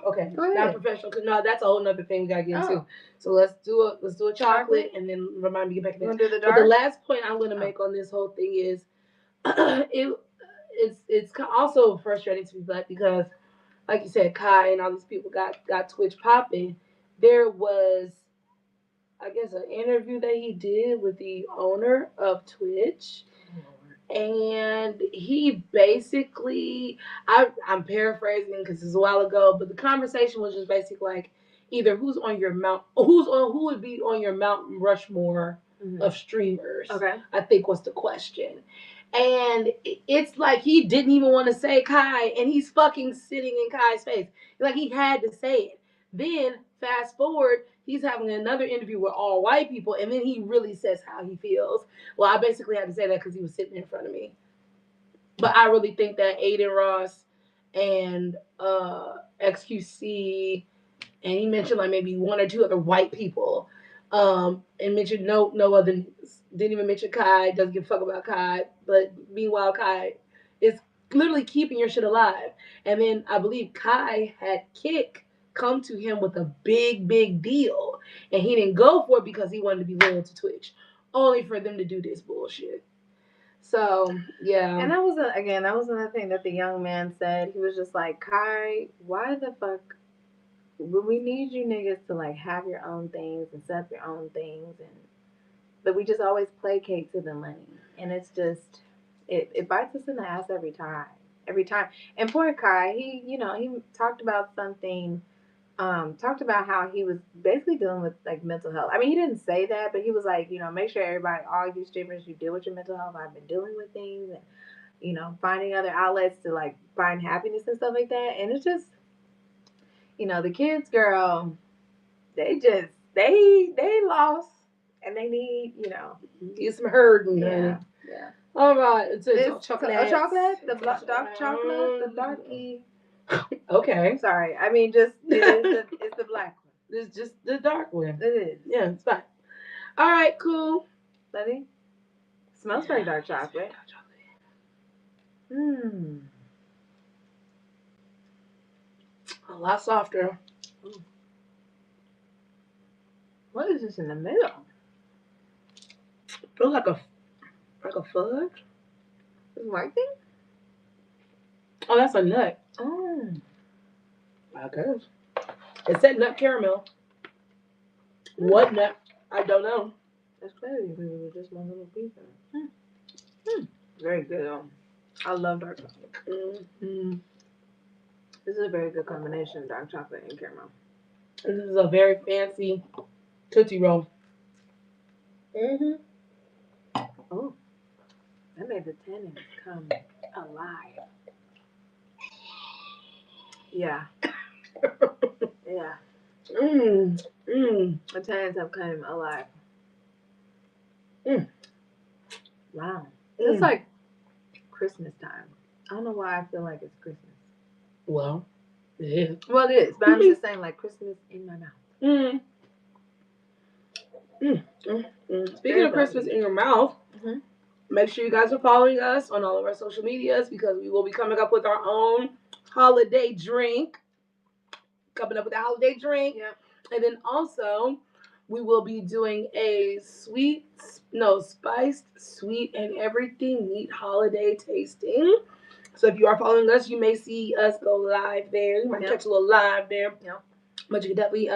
Okay, go ahead. Not professional. No, that's a whole nother thing we gotta get into. So let's do a chocolate and then remind me to get back to that. Do the dark? But the last point I'm gonna make on this whole thing is, it's also frustrating to be black because, like you said, Kai and all these people got Twitch popping. There was, I guess, an interview that he did with the owner of Twitch. And he basically, I'm paraphrasing because it's a while ago, but the conversation was just basically like, either who would be on your Mount Rushmore of streamers. Okay, I think was the question. And it's like he didn't even want to say Kai, and he's fucking sitting in Kai's face. Like, he had to say it. Then fast forward, he's having another interview with all white people, and then he really says how he feels. Well, I basically had to say that because he was sitting in front of me. But I really think that Aiden Ross and XQC, and he mentioned like maybe one or two other white people, and mentioned no other news. Didn't even mention Kai. Doesn't give a fuck about Kai. But meanwhile, Kai is literally keeping your shit alive. And then I believe Kai had Kick come to him with a big deal, and he didn't go for it because he wanted to be loyal to Twitch, only for them to do this bullshit. So yeah, and that was another thing that the young man said. He was just like, Kai, why the fuck? We need you niggas to like have your own things and set up your own things, but we just always placate to the money, and it's just it bites us in the ass every time. And poor Kai, he talked about something. Talked about how he was basically dealing with like mental health. I mean, he didn't say that, but he was like, make sure everybody, all you streamers, you deal with your mental health. I've been dealing with things and, finding other outlets to like find happiness and stuff like that. And it's just, the kids, girl, they lost and they need, get some herding. Yeah. All right. It's chocolate. A chocolate? The dark chocolate? The darky. Okay. Sorry. I mean, just it's the black one. It's just the dark one. It is. Yeah, it's fine. All right, cool. Buddy. Smells like dark chocolate. A lot softer. What is this in the middle? Feels like a fudge. This white thing? Oh, that's a nut. Oh. I guess. It said nut caramel. What nut? I don't know. That's crazy because it was just one little piece of it. Very good. I love dark chocolate. Mm-hmm. This is a very good combination of dark chocolate and caramel. This is a very fancy Tootsie Roll. Oh, that made the tannins come alive. Yeah. Yeah. The tannins have come alive. Wow. It's like Christmas time. I don't know why I feel like it's Christmas. Well, it is. Well, it is, but I'm just saying, like, Christmas in my mouth. Speaking of Christmas in your mouth, Mhm. make sure you guys are following us on all of our social medias because we will be coming up with our own holiday drink. Coming up with a holiday drink. Yep. And then also, we will be doing a spiced, sweet, and everything meat holiday tasting. So if you are following us, you may see us go live there. You might catch a little live there. Yep. But you can definitely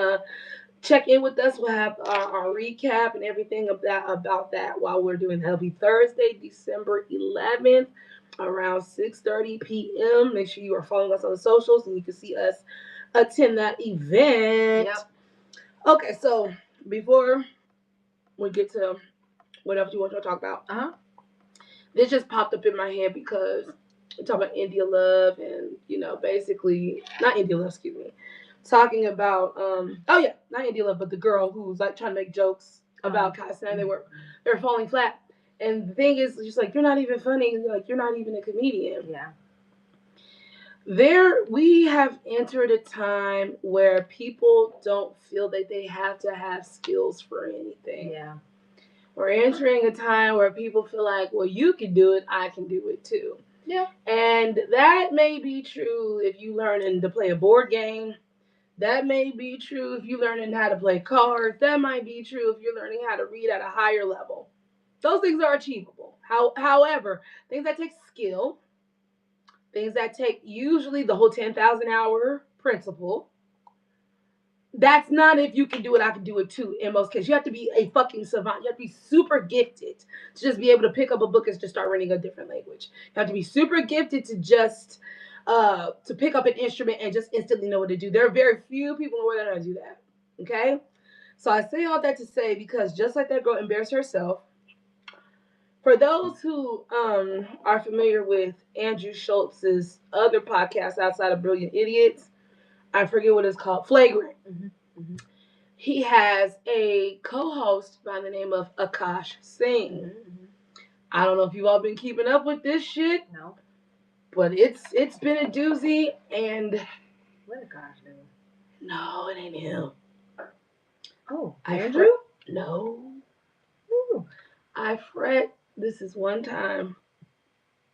check in with us. We'll have our recap and everything about that while we're doing that. It'll be Thursday, December 11th, around 6:30 p.m. Make sure you are following us on the socials and you can see us attend that event. Yep. Okay, so before we get to whatever you want to talk about, this just popped up in my head because we're talking about India Love and, basically, not India Love, excuse me. Talking about not India Love, but the girl who's like trying to make jokes about Kai Cenat. They're falling flat. And the thing is, just like, you're not even funny, like you're not even a comedian. Yeah. We have entered a time where people don't feel that they have to have skills for anything. Yeah. We're entering a time where people feel like, well, you can do it, I can do it too. Yeah. And that may be true if you learning to play a board game. That may be true if you're learning how to play cards. That might be true if you're learning how to read at a higher level. Those things are achievable. However, things that take skill, things that take usually the whole 10,000 hour principle, that's not if you can do it, I can do it too. In most cases, you have to be a fucking savant. You have to be super gifted to just be able to pick up a book and just start reading a different language. You have to be super gifted to just to pick up an instrument and just instantly know what to do. There are very few people in the world that know how to do that. Okay, so I say all that to say because just like that girl embarrassed herself. For those who are familiar with Andrew Schultz's other podcast outside of Brilliant Idiots, I forget what it's called, Flagrant. Mm-hmm. Mm-hmm. He has a co-host by the name of Akash Singh. Mm-hmm. I don't know if you've all been keeping up with this shit. No. But it's been a doozy, and what Akash do? No, it ain't him. Oh, Andrew? No. Ooh. I fret. This is one time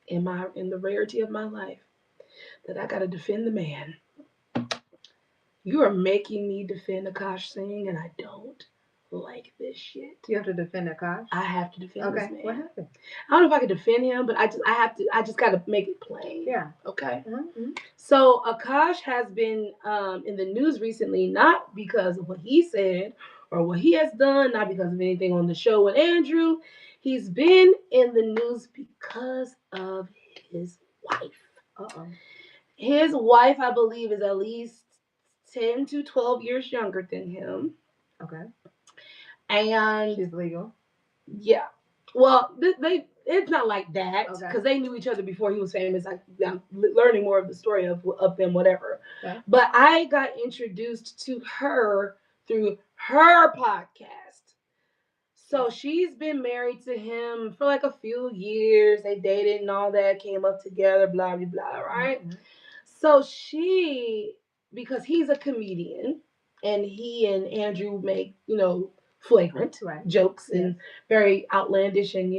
in the rarity of my life that I gotta defend the man. You are making me defend Akash Singh, and I don't like this shit. You have to defend Akash? I have to defend this man. Okay, what happened? I don't know if I can defend him, but I just gotta make it plain. Yeah. Okay. Mm-hmm. So Akash has been in the news recently, not because of what he said or what he has done, not because of anything on the show with Andrew. He's been in the news because of his wife. Uh-oh. His wife, I believe, is at least 10 to 12 years younger than him. Okay. And she's legal. Yeah. Well, it's not like that because okay. they knew each other before he was famous. I'm learning more of the story of them, whatever. Okay. But I got introduced to her through her podcast. So she's been married to him for like a few years. They dated and all that, came up together, blah, blah, blah, right? Mm-hmm. So because he's a comedian and he and Andrew make, flagrant jokes and very outlandish and,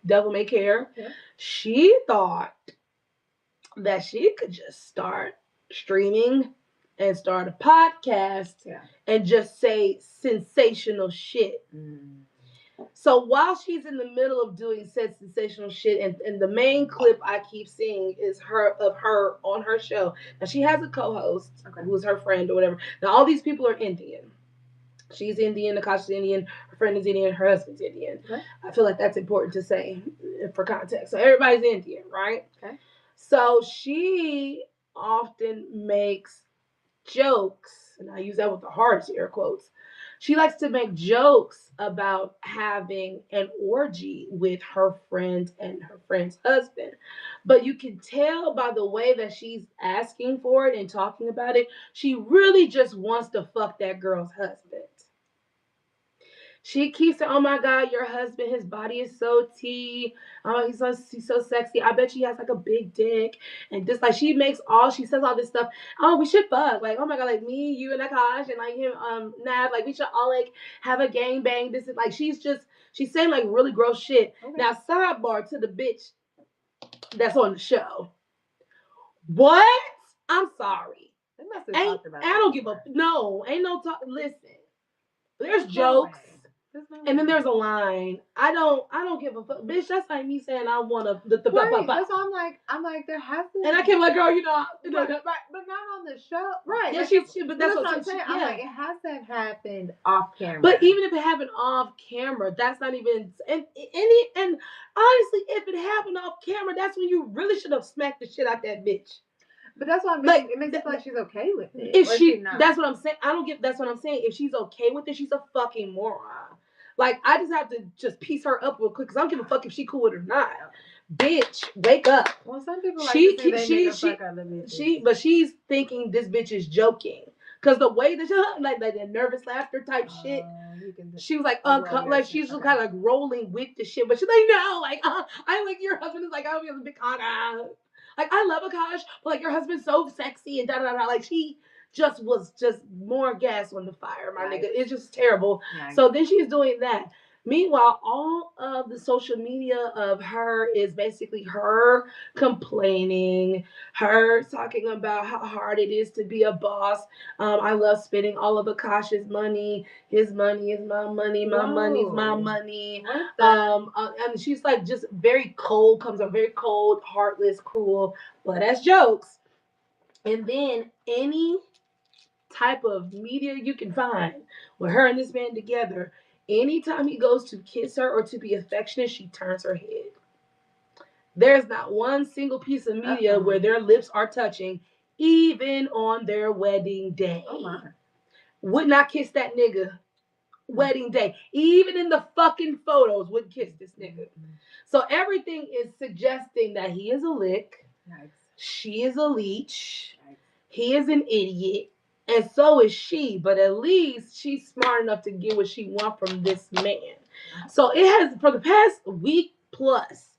devil may care. Yeah. She thought that she could just start streaming and start a podcast and just say sensational shit. Mm. So while she's in the middle of doing said sensational shit, and the main clip I keep seeing is her on her show. Now she has a co-host who's her friend or whatever. Now all these people are Indian. She's Indian, Akasha's Indian, her friend is Indian, her husband's Indian. Okay. I feel like that's important to say for context. So everybody's Indian, right? Okay. So she often makes jokes, and I use that with the hardest air quotes. She likes to make jokes about having an orgy with her friend and her friend's husband. But you can tell by the way that she's asking for it and talking about it, she really just wants to fuck that girl's husband. She keeps saying, "Oh my God, your husband, his body is so T. Oh, he's so sexy. I bet she has like a big dick." And just like she says all this stuff. Oh, we should fuck. Like, oh my God, like me, you, and Akash, and like him, Nav. Like we should all like have a gang bang. This is like she's saying like really gross shit. Okay. Now, sidebar to the bitch that's on the show. What? I'm sorry. They must have Ain't talked about I that don't give a before. no. Ain't no talk. Listen, there's There's no jokes. way. There's no And then way. there's a line. I don't give a fuck, bitch. That's like me saying I want to the Right. That's why I'm like there has to. And I came like, girl, right, but not on the show. Right. Yeah, like, but that's that's what I'm saying. I'm yeah. like, it has to have happened off camera. But even if it happened off camera, that's not even and honestly, if it happened off camera, that's when you really should have smacked the shit out that bitch. But that's what I'm Like, it makes it feel like she's okay with it. If or she, not. that's what I'm saying. That's what I'm saying. If she's okay with it, she's a fucking moron. Like, I just have to just piece her up real quick because I don't give a fuck if she cool with it or not. Bitch, wake up. Well, some people like to say they make a fuck out of bitches. But she's thinking this bitch is joking. Cause the way that she like the nervous laughter type shit, she was like like she's just kind of like rolling with the shit, but she's like, no, like I like your husband is like, I don't be a big like I love Akash, but like your husband's so sexy and da da da. Like she was just more gas on the fire, my nigga. It's just terrible. So then she's doing that. Meanwhile, all of the social media of her is basically her complaining, her talking about how hard it is to be a boss. I love spending all of Akash's money. His money is my money. My money's my money. And she's like just very cold, comes up very cold, heartless, cruel, but as jokes. And then any type of media you can find with her and this man together, anytime he goes to kiss her or to be affectionate, she turns her head. There's not one single piece of media where their lips are touching, even on their wedding day. Oh my. Would not kiss that nigga wedding day. Even in the fucking photos, wouldn't kiss this nigga. So everything is suggesting that he is a lick. Nice. She is a leech. Nice. He is an idiot. And so is she, but at least she's smart enough to get what she wants from this man. So it has, for the past week plus,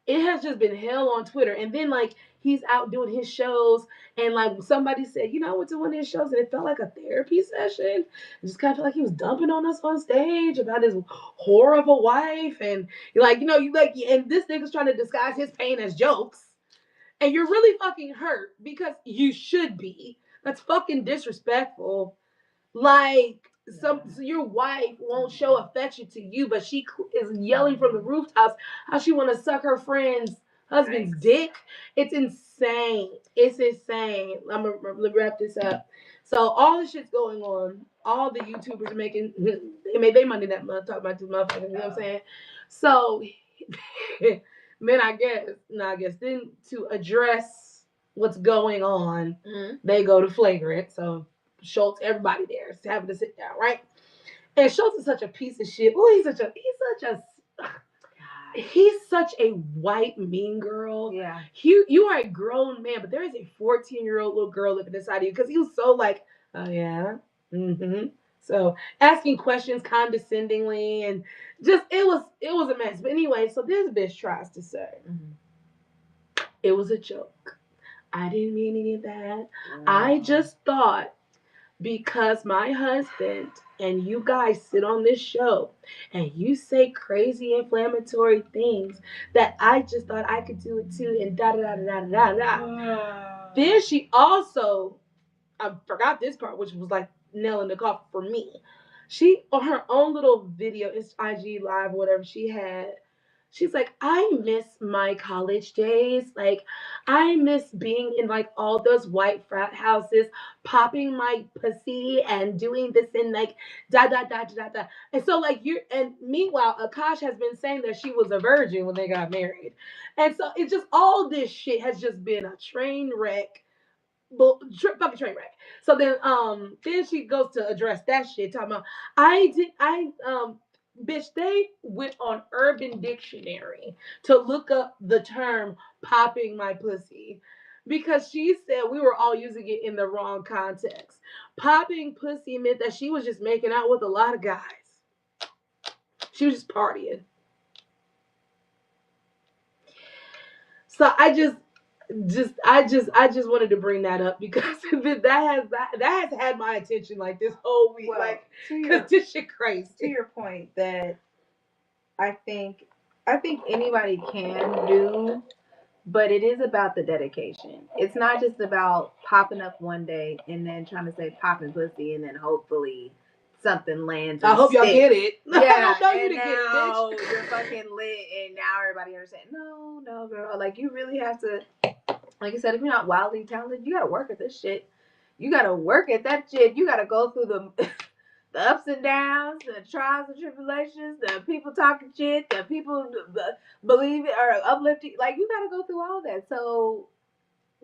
it has just been hell on Twitter. And then, like, he's out doing his shows, and, like, somebody said, you know, I went to one of his shows, and it felt like a therapy session. It just kind of felt like he was dumping on us on stage about his whore of a wife. And, like, you know, and this nigga's trying to disguise his pain as jokes. And you're really fucking hurt because you should be. That's fucking disrespectful. Like, so your wife won't show affection to you, but she is yelling from the rooftops how she want to suck her friend's husband's dick. It's insane. It's insane. I'm gonna wrap this up. So all this shit's going on. All the YouTubers are they made their money that month talking about this motherfucker. You know what I'm saying? So then I guess then to address what's going on, they go to Flagrant. So Schultz, everybody there is having to sit down, right? And Schultz is such a piece of shit. Oh, he's such a white mean girl. Yeah. You are a grown man, but there is a 14-year-old little girl living inside of you because he was so like, oh yeah. Mm-hmm. So asking questions condescendingly and just it was a mess. But anyway, so this bitch tries to say it was a joke. I didn't mean any of that. I just thought because my husband and you guys sit on this show and you say crazy inflammatory things that I just thought I could do it too and da da da da da da. Then she also, I forgot this part, which was like nailing the coffin for me. She, on her own little video, it's IG Live, whatever she had, she's like, I miss my college days. Like, I miss being in like all those white frat houses, popping my pussy and doing this and like da da da da da. And so like and meanwhile, Akash has been saying that she was a virgin when they got married. And so it's just all this shit has just been a train wreck. Fucking train wreck. So then she goes to address that shit, talking about bitch, they went on Urban Dictionary to look up the term popping my pussy because she said we were all using it in the wrong context. Popping pussy meant that she was just making out with a lot of guys. She was just partying. So I just wanted to bring that up because that has had my attention like this whole week. Well, like, to cause this shit crazy. To your point that I think anybody can do, but it is about the dedication. It's not just about popping up one day and then trying to say popping pussy and then hopefully something lands. I hope y'all get it. Yeah, I know you and to get it, now bitch. you're fucking lit, and now everybody understands. No, girl. Like, you really have to, like I said, if you're not wildly talented, you gotta work at this shit. You gotta work at that shit. You gotta go through the ups and downs, the trials and tribulations, the people talking shit, the people believe it or uplifting. Like, you gotta go through all that. So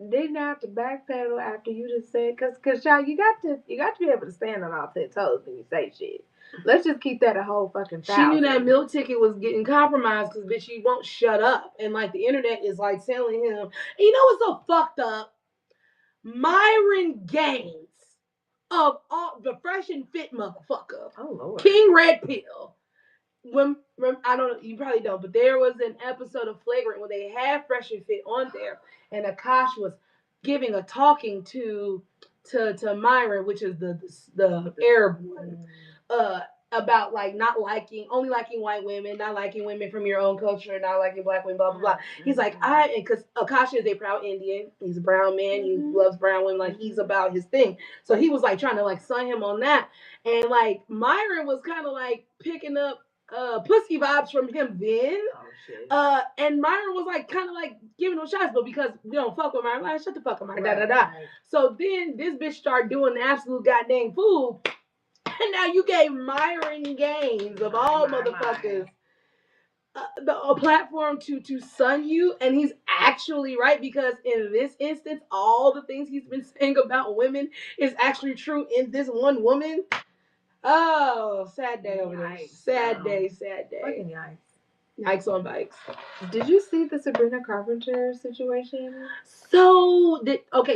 they didn't have to backpedal after you just said, cause y'all, you got to be able to stand on all 10 toes when you say shit. Let's just keep that a whole fucking 1,000. She knew that meal ticket was getting compromised because bitch, she won't shut up, and like the internet is like telling him. And you know what's so fucked up? Myron Gaines of all the Fresh and Fit motherfucker. Oh Lord. King Red Pill. When I don't know, you probably don't, but there was an episode of Flagrant where they had Fresh and Fit on there, and Akash was giving a talking to Myron, which is the Arab one, about like only liking white women, not liking women from your own culture, not liking black women, blah blah blah. He's like, because Akash is a proud Indian, he's a brown man, he loves brown women, like he's about his thing. So he was like trying to like sun him on that, and like Myron was kind of like picking up pussy vibes from him then. Oh, shit. And Myron was like kind of like giving him shots, but because we don't fuck with Myron, like, shut the fuck up, Myron. Right. So then this bitch started doing the absolute goddamn fool. And now you gave Myron Gaines of all motherfuckers a platform to sun you, and he's actually right, because in this instance, all the things he's been saying about women is actually true in this one woman. Oh, sad day over there. Sad day. Fucking yikes. Yikes on bikes. Did you see the Sabrina Carpenter situation? So,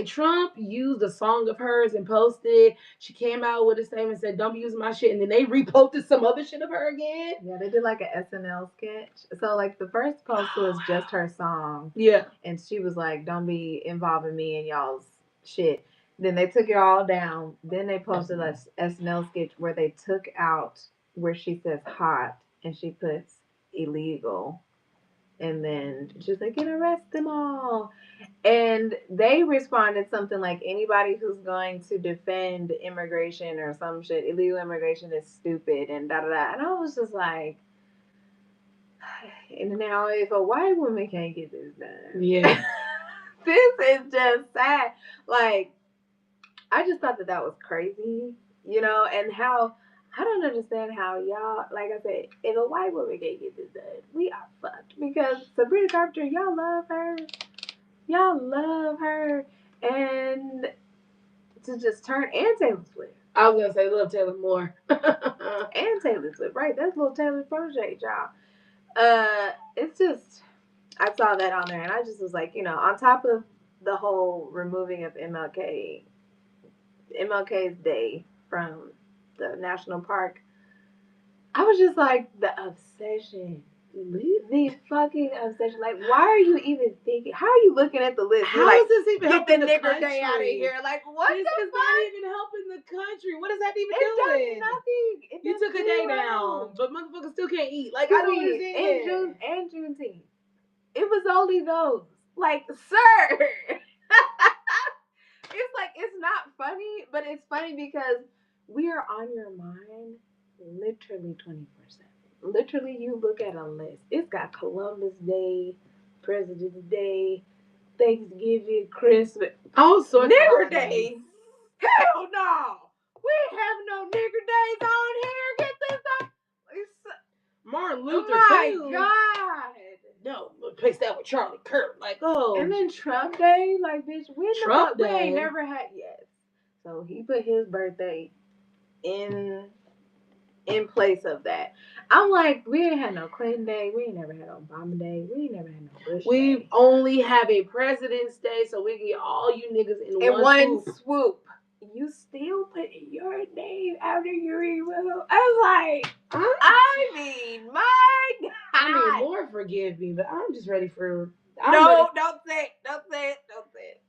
Trump used a song of hers and posted. She came out with a statement and said, don't be using my shit. And then they reposted some other shit of her again. Yeah, they did like an SNL sketch. So, like, the first post was just her song. Yeah. And she was like, don't be involving me in y'all's shit. Then they took it all down. Then they posted a SNL sketch where they took out where she says hot and she puts illegal. And then she's like, "Get arrest them all." And they responded something like, anybody who's going to defend immigration or some shit, illegal immigration is stupid and da da da. And I was just like, and now if a white woman can't get this done, yeah, this is just sad. Like, I just thought that was crazy, and how I don't understand how y'all, like I said, if a white woman can't get this done, we are fucked. Because Sabrina Carpenter, y'all love her. And to just turn, and Taylor Swift. I was going to say, love Taylor more. And Taylor Swift, right? That's little Taylor's project, y'all. It's just, I saw that on there, and I just was like, on top of the whole removing of MLK's day from the national park, I was just like, the obsession, the fucking obsession. Like, why are you even thinking? How are you looking at the list? How like, is this even get the helping nigger day out of here? Like, what this the is fuck? not even helping the country. What is that even It doing? does nothing. You took a day down, but motherfuckers still can't eat. Like, I don't understand. And Juneteenth. It was only those. Like, sir. It's like, it's not funny, but it's funny because we are on your mind literally 24/7. Literally, you look at a list. It's got Columbus Day, President's Day, Thanksgiving, Christmas. All sorts Nigger of Day. Hell no. We ain't having no nigger days on here. Get this up. Martin Luther King. King. My God. No, replace that with Charlie Kirk. Like, oh. And then Trump Day, like, bitch, we ain't never had, yes. So he put his birthday in place of that. I'm like, we ain't had no Clinton Day. We ain't never had Obama Day. We ain't never had no Bush We Day. only have a President's Day, so we can get all you niggas in one swoop. you still putting your name after Yuri Wu. I was like, I mean, my God. I mean, Lord forgive me, but I'm just ready for. Don't say it.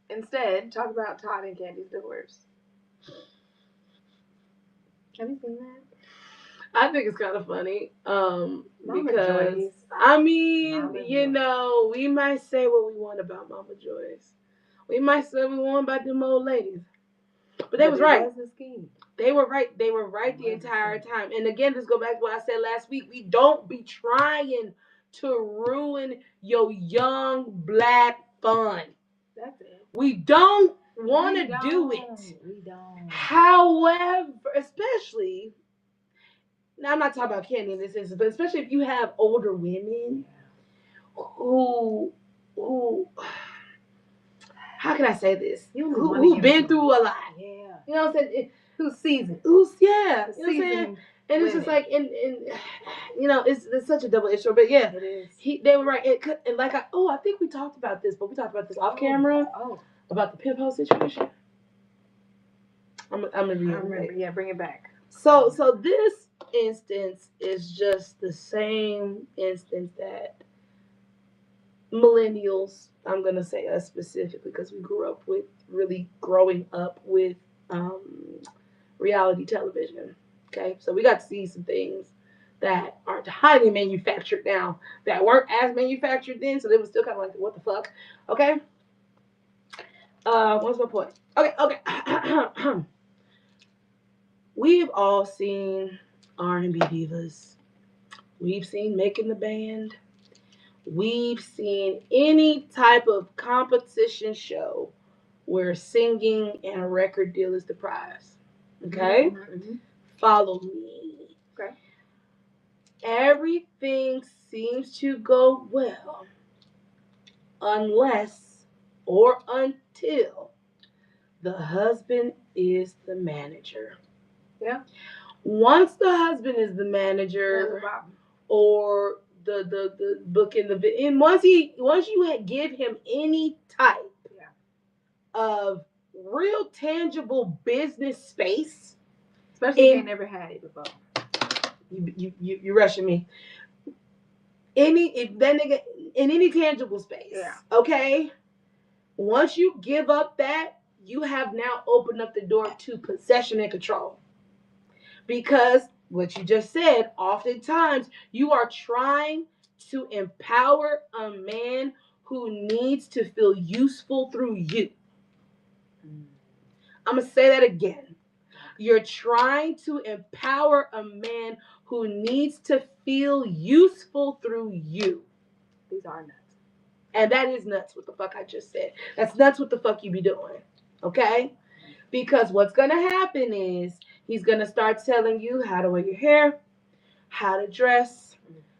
Instead, talk about Todd and Candy's divorce. Have you seen that? I think it's kind of funny. Mama Because Joyce. I mean, Mama you Joyce. know, we might say what we want about Mama Joyce. We might say what we want about them old ladies. But they was right. Was a scheme. They were right. They were right the entire time. And again, just go back to what I said last week. We don't be trying to ruin your young black fun. That's it. We don't want to do it. We don't. However, especially, now I'm not talking about Candy in this instance, but especially if you have older women who how can I say this? Who've been through a lot. Yeah. You know what I'm saying? Who's seasoned? You know what I'm saying? Seasoned. And it's just like, and you know, it's such a double issue. But yeah, It is. They were right. And like, I think we talked about this, but we talked about this off camera. Oh. About the pimp hoe situation. I'm gonna read it. I remember. Yeah, bring it back. So this instance is just the same instance that millennials, I'm gonna say us specifically because we growing up with reality television. Okay, so we got to see some things that aren't highly manufactured now, that weren't as manufactured then, so they were still kind of like, what the fuck? Okay. What's my point? Okay. We've all seen R&B divas. We've seen Making the Band. We've seen any type of competition show where singing and a record deal is the prize. Okay? Mm-hmm. Follow me. Okay. Everything seems to go well unless or until the husband is the manager. Yeah. Once the husband is the manager or the book in the and once you give him any type of real tangible business space, especially if they never had it before. You rushing me. If that nigga in any tangible space. Yeah. Okay. Once you give up that, you have now opened up the door to possession and control. Because what you just said, oftentimes you are trying to empower a man who needs to feel useful through you. I'm going to say that again. You're trying to empower a man who needs to feel useful through you. These are nuts. And that is nuts what the fuck I just said. That's nuts what the fuck you be doing. Okay? Because what's going to happen is he's going to start telling you how to wear your hair, how to dress,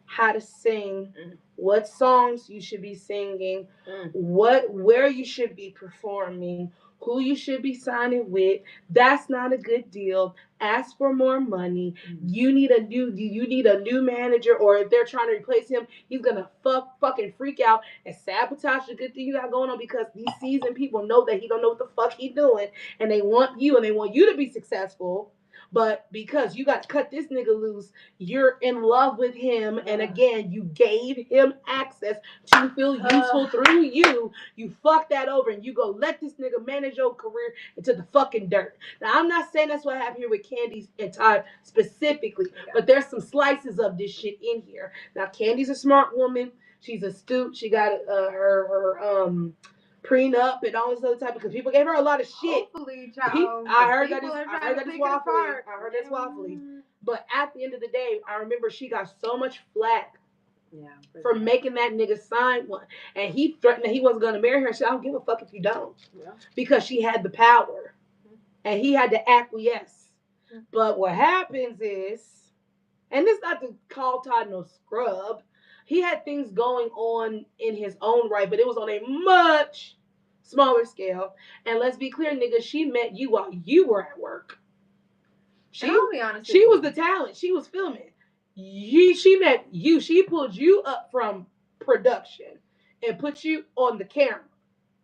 how to sing, what songs you should be singing, where you should be performing, who you should be signing with. That's not a good deal. Ask for more money. You need a new manager, or if they're trying to replace him, he's gonna fucking freak out and sabotage the good thing you got going on because these seasoned people know that he don't know what the fuck he's doing, and they want you to be successful. But because you got to cut this nigga loose, you're in love with him. And again, you gave him access to feel useful through you. You fuck that over and you go let this nigga manage your career into the fucking dirt. Now, I'm not saying that's what happened here with Candy and Todd specifically, but there's some slices of this shit in here. Now, Candy's a smart woman. She's astute. She got her prenup and all this other type because people gave her a lot of shit. Hopefully, child. I heard that is waffly. But at the end of the day, I remember she got so much flack for making that nigga sign one. And he threatened that he wasn't going to marry her. She said, I don't give a fuck if you don't. Yeah. Because she had the power. And he had to acquiesce. But what happens is, and this is not to call Todd no scrub, he had things going on in his own right, but it was on a much smaller scale. And let's be clear, nigga, she met you while you were at work. I'll be honest. She was the talent. She was filming. She met you. She pulled you up from production and put you on the camera.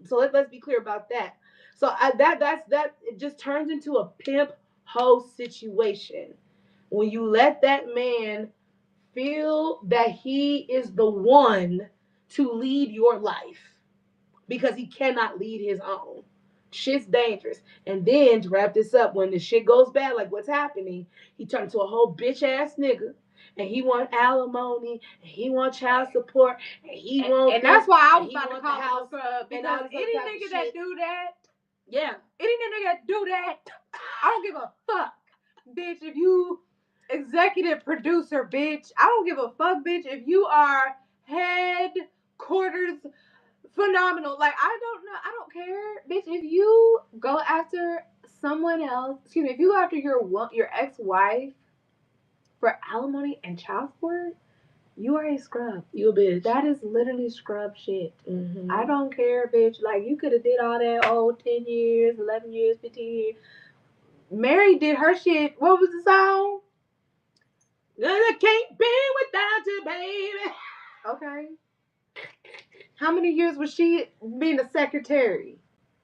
So let's be clear about that. So that it just turns into a pimp hoe situation when you let that man feel that he is the one to lead your life because he cannot lead his own. Shit's dangerous. And then to wrap this up, when the shit goes bad, like what's happening, he turned into a whole bitch ass nigga. And he want alimony, and he want child support, and he want. And that's why I was he about to want call the him a house, scrub, and all because this other any type of nigga that shit. do that, Yeah. any nigga that do that, I don't give a fuck, bitch. If you executive producer, bitch, I don't give a fuck, bitch. If you are headquarters phenomenal, like I don't know, I don't care, bitch. If you go after someone else, excuse me, if you go after your ex-wife for alimony and child support, you are a scrub. You a bitch. That is literally scrub shit. Mm-hmm. I don't care, bitch. Like, you could have did all that, 10 years, 11 years, 15 years. Mary did her shit. What was the song? I can't be without you, baby. Okay. How many years was she being a secretary?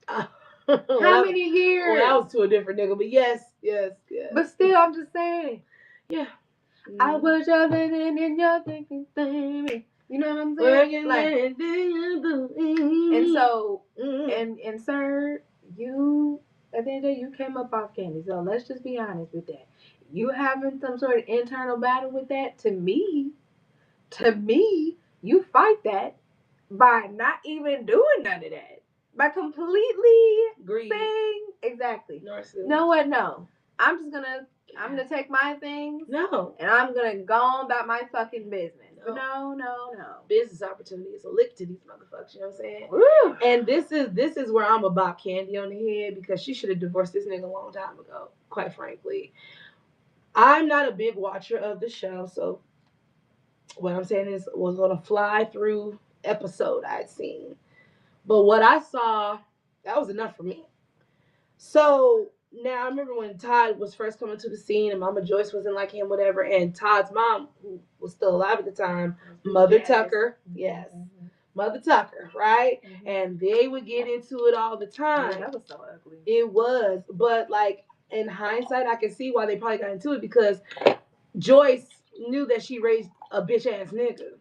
How many years? Well, I was to a different nigga, but yes. But still, I'm just saying. Yeah. I was your living in your thinking, baby. You know what I'm saying? Like, and so, and sir, you, at the end of the day, you came up off Candy. So let's just be honest with that. You having some sort of internal battle with that, to me, you fight that by not even doing none of that. By completely saying, exactly. No what? No. I'm gonna take my things. No. And I'm gonna go on about my fucking business. No. Business opportunity is a lick to these motherfuckers, you know what I'm saying? Woo. And this is where I'm about Candy on the head, because she should have divorced this nigga a long time ago, quite frankly. I'm not a big watcher of the show, so what I'm saying is was on a fly through episode I'd seen. But what I saw, that was enough for me. So now I remember when Todd was first coming to the scene and Mama Joyce wasn't like him, whatever, and Todd's mom, who was still alive at the time, Mother Tucker, yes. Mother Tucker, right? Mm-hmm. And they would get into it all the time. Yeah, that was so ugly. It was. But like in hindsight, I can see why they probably got into it, because Joyce knew that she raised a bitch ass nigga.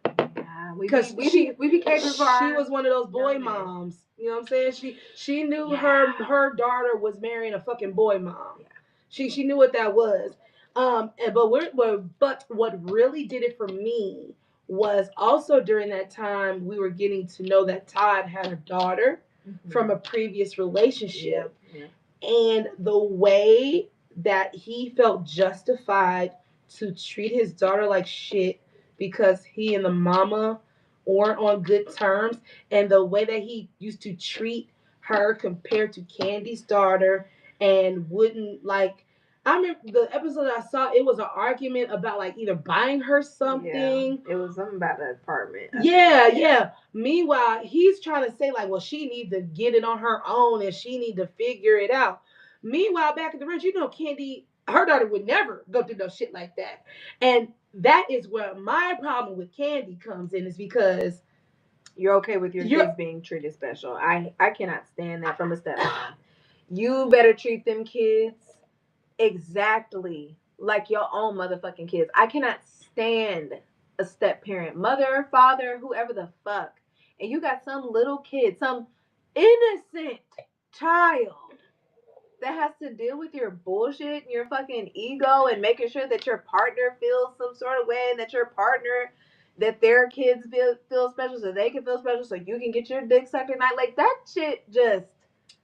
Because we be catering for her. She was one of those boy moms. You know what I'm saying? She knew her daughter was marrying a fucking boy mom. Yeah. She knew what that was. But what really did it for me was also during that time we were getting to know that Todd had a daughter from a previous relationship. Yeah. And the way that he felt justified to treat his daughter like shit because he and the mama weren't on good terms, and the way that he used to treat her compared to Candy's daughter, and wouldn't like. I remember the episode I saw, it was an argument about like either buying her something. Yeah, it was something about the apartment. Yeah. Meanwhile, he's trying to say like, well, she needs to get it on her own and she need to figure it out. Meanwhile, back at the ranch, you know, Candy, her daughter would never go through no shit like that. And that is where my problem with Candy comes in, is because you're okay with your kids being treated special. I cannot stand that from a stepmom. You better treat them kids exactly like your own motherfucking kids. I cannot stand a step parent, mother, father, whoever the fuck, and you got some little kid, some innocent child that has to deal with your bullshit and your fucking ego, and making sure that your partner feels some sort of way, and that your partner, that their kids feel special so they can feel special so you can get your dick sucked at night. Like, that shit just...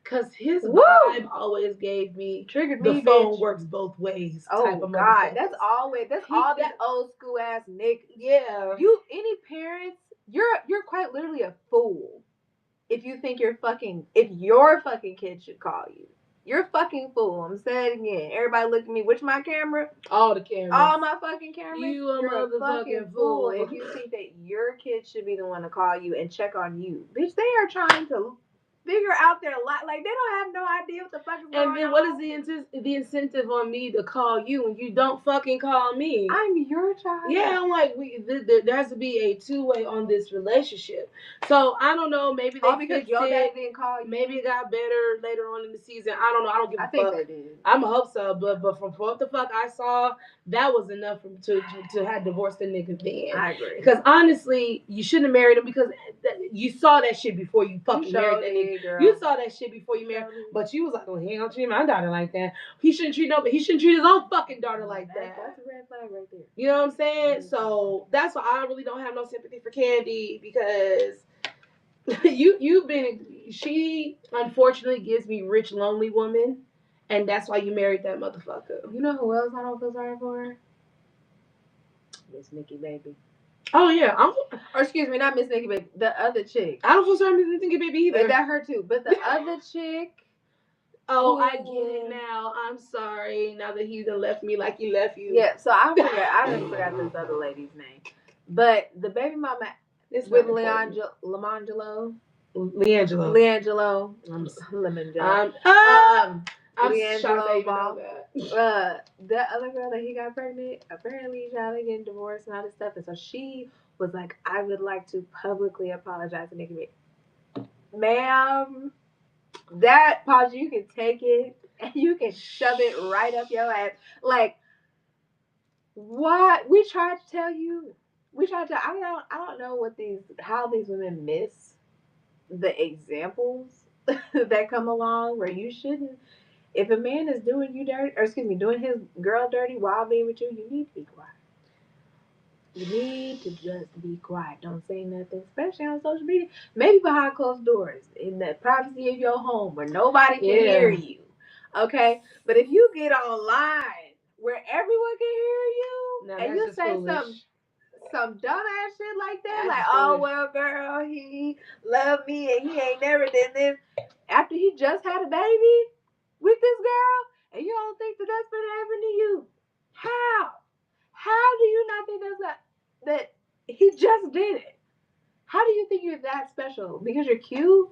Because his vibe always gave me, triggered the me, phone bitch. Works both ways. Oh type of God, that's all these old school ass niggas. Yeah. Any parents, you're quite literally a fool if you think your fucking kid should call you. You're a fucking fool. I'm saying it again. Everybody look at me. Which my camera? All the cameras. All my fucking cameras. You're a motherfucking fool if you think that your kid should be the one to call you and check on you. Bitch, they are trying to figure out their life. Like, they don't have no idea what the fuck is going on. And then what is the incentive on me to call you when you don't fucking call me? I'm your child. Yeah, I'm like, there has to be a two-way on this relationship. So I don't know. Maybe they All because fixed your it. dad didn't call you. Maybe it got better later on in the season. I don't know. I don't give a I think fuck. they did. I'm hope so, but from what the fuck I saw, that was enough to have divorced the nigga then. I agree. Because honestly, you shouldn't have married him because you saw that shit before you fucking married that nigga. Girl. You saw that shit before you married, but you was like, oh, he ain't gonna treat my daughter like that. He shouldn't treat nobody. He shouldn't treat his own fucking daughter like that. That's a red flag right there. You know what I'm saying? So that's why I really don't have no sympathy for Candy because she unfortunately gives me rich lonely woman, and that's why you married that motherfucker. You know who else I don't feel sorry for? Miss Nikki Baby. Oh yeah, or excuse me, not Miss Nikki Baby, the other chick. I don't feel sorry for Miss Nikki Baby either. That her too, but the other chick. Oh, I get it now. I'm sorry. Now that he done left me like he left you. Yeah, so I done forgot this other lady's name, but the baby mama with Leangelo. Leangelo. I'm shocked that you know that. The other girl that he got pregnant, apparently y'all they getting divorced and all this stuff, and so she was like, I would like to publicly apologize to Nicki Minaj. Ma'am, that pause, you can take it and you can shove it right up your ass. Like, what? We tried to tell you. I don't know how these women miss the examples that come along where you shouldn't. If a man is doing you dirty, or excuse me, doing his girl dirty while being with you, you need to be quiet. You need to just be quiet. Don't say nothing, especially on social media. Maybe behind closed doors, in the privacy of your home where nobody can hear you. Okay? But if you get online where everyone can hear you, and you say some dumbass shit like that, like, oh, well, girl, he loved me and he ain't never did this. After he just had a baby with this girl, and you don't think that's gonna happen to you? How do you not think that he just did it? How do you think you're that special? Because you're cute?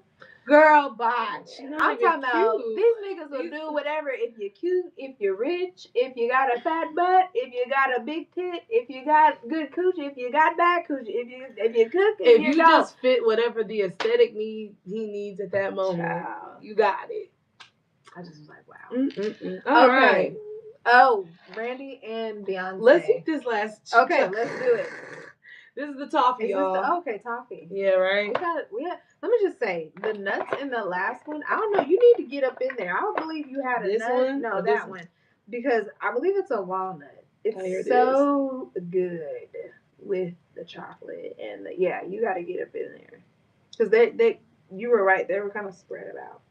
Girl, bye. I'm talking about these niggas will do whatever if you're cute, if you're rich, if you got a fat butt, if you got a big tit, if you got good coochie, if you got bad coochie, if you cook, if you just fit whatever the aesthetic need he needs at that moment, child, you got it. I just was like, wow. All right. Oh, Brandy and Beyonce. Let's hit this last. Okay, let's do it. This is the toffee, y'all. Toffee. Yeah, right. Let me just say, the nuts in the last one, I don't know. You need to get up in there. I don't believe you had a nut. One? No, that one. Because I believe it's a walnut. It's so good with the chocolate and you got to get up in there. Because you were right. They were kind of spread out.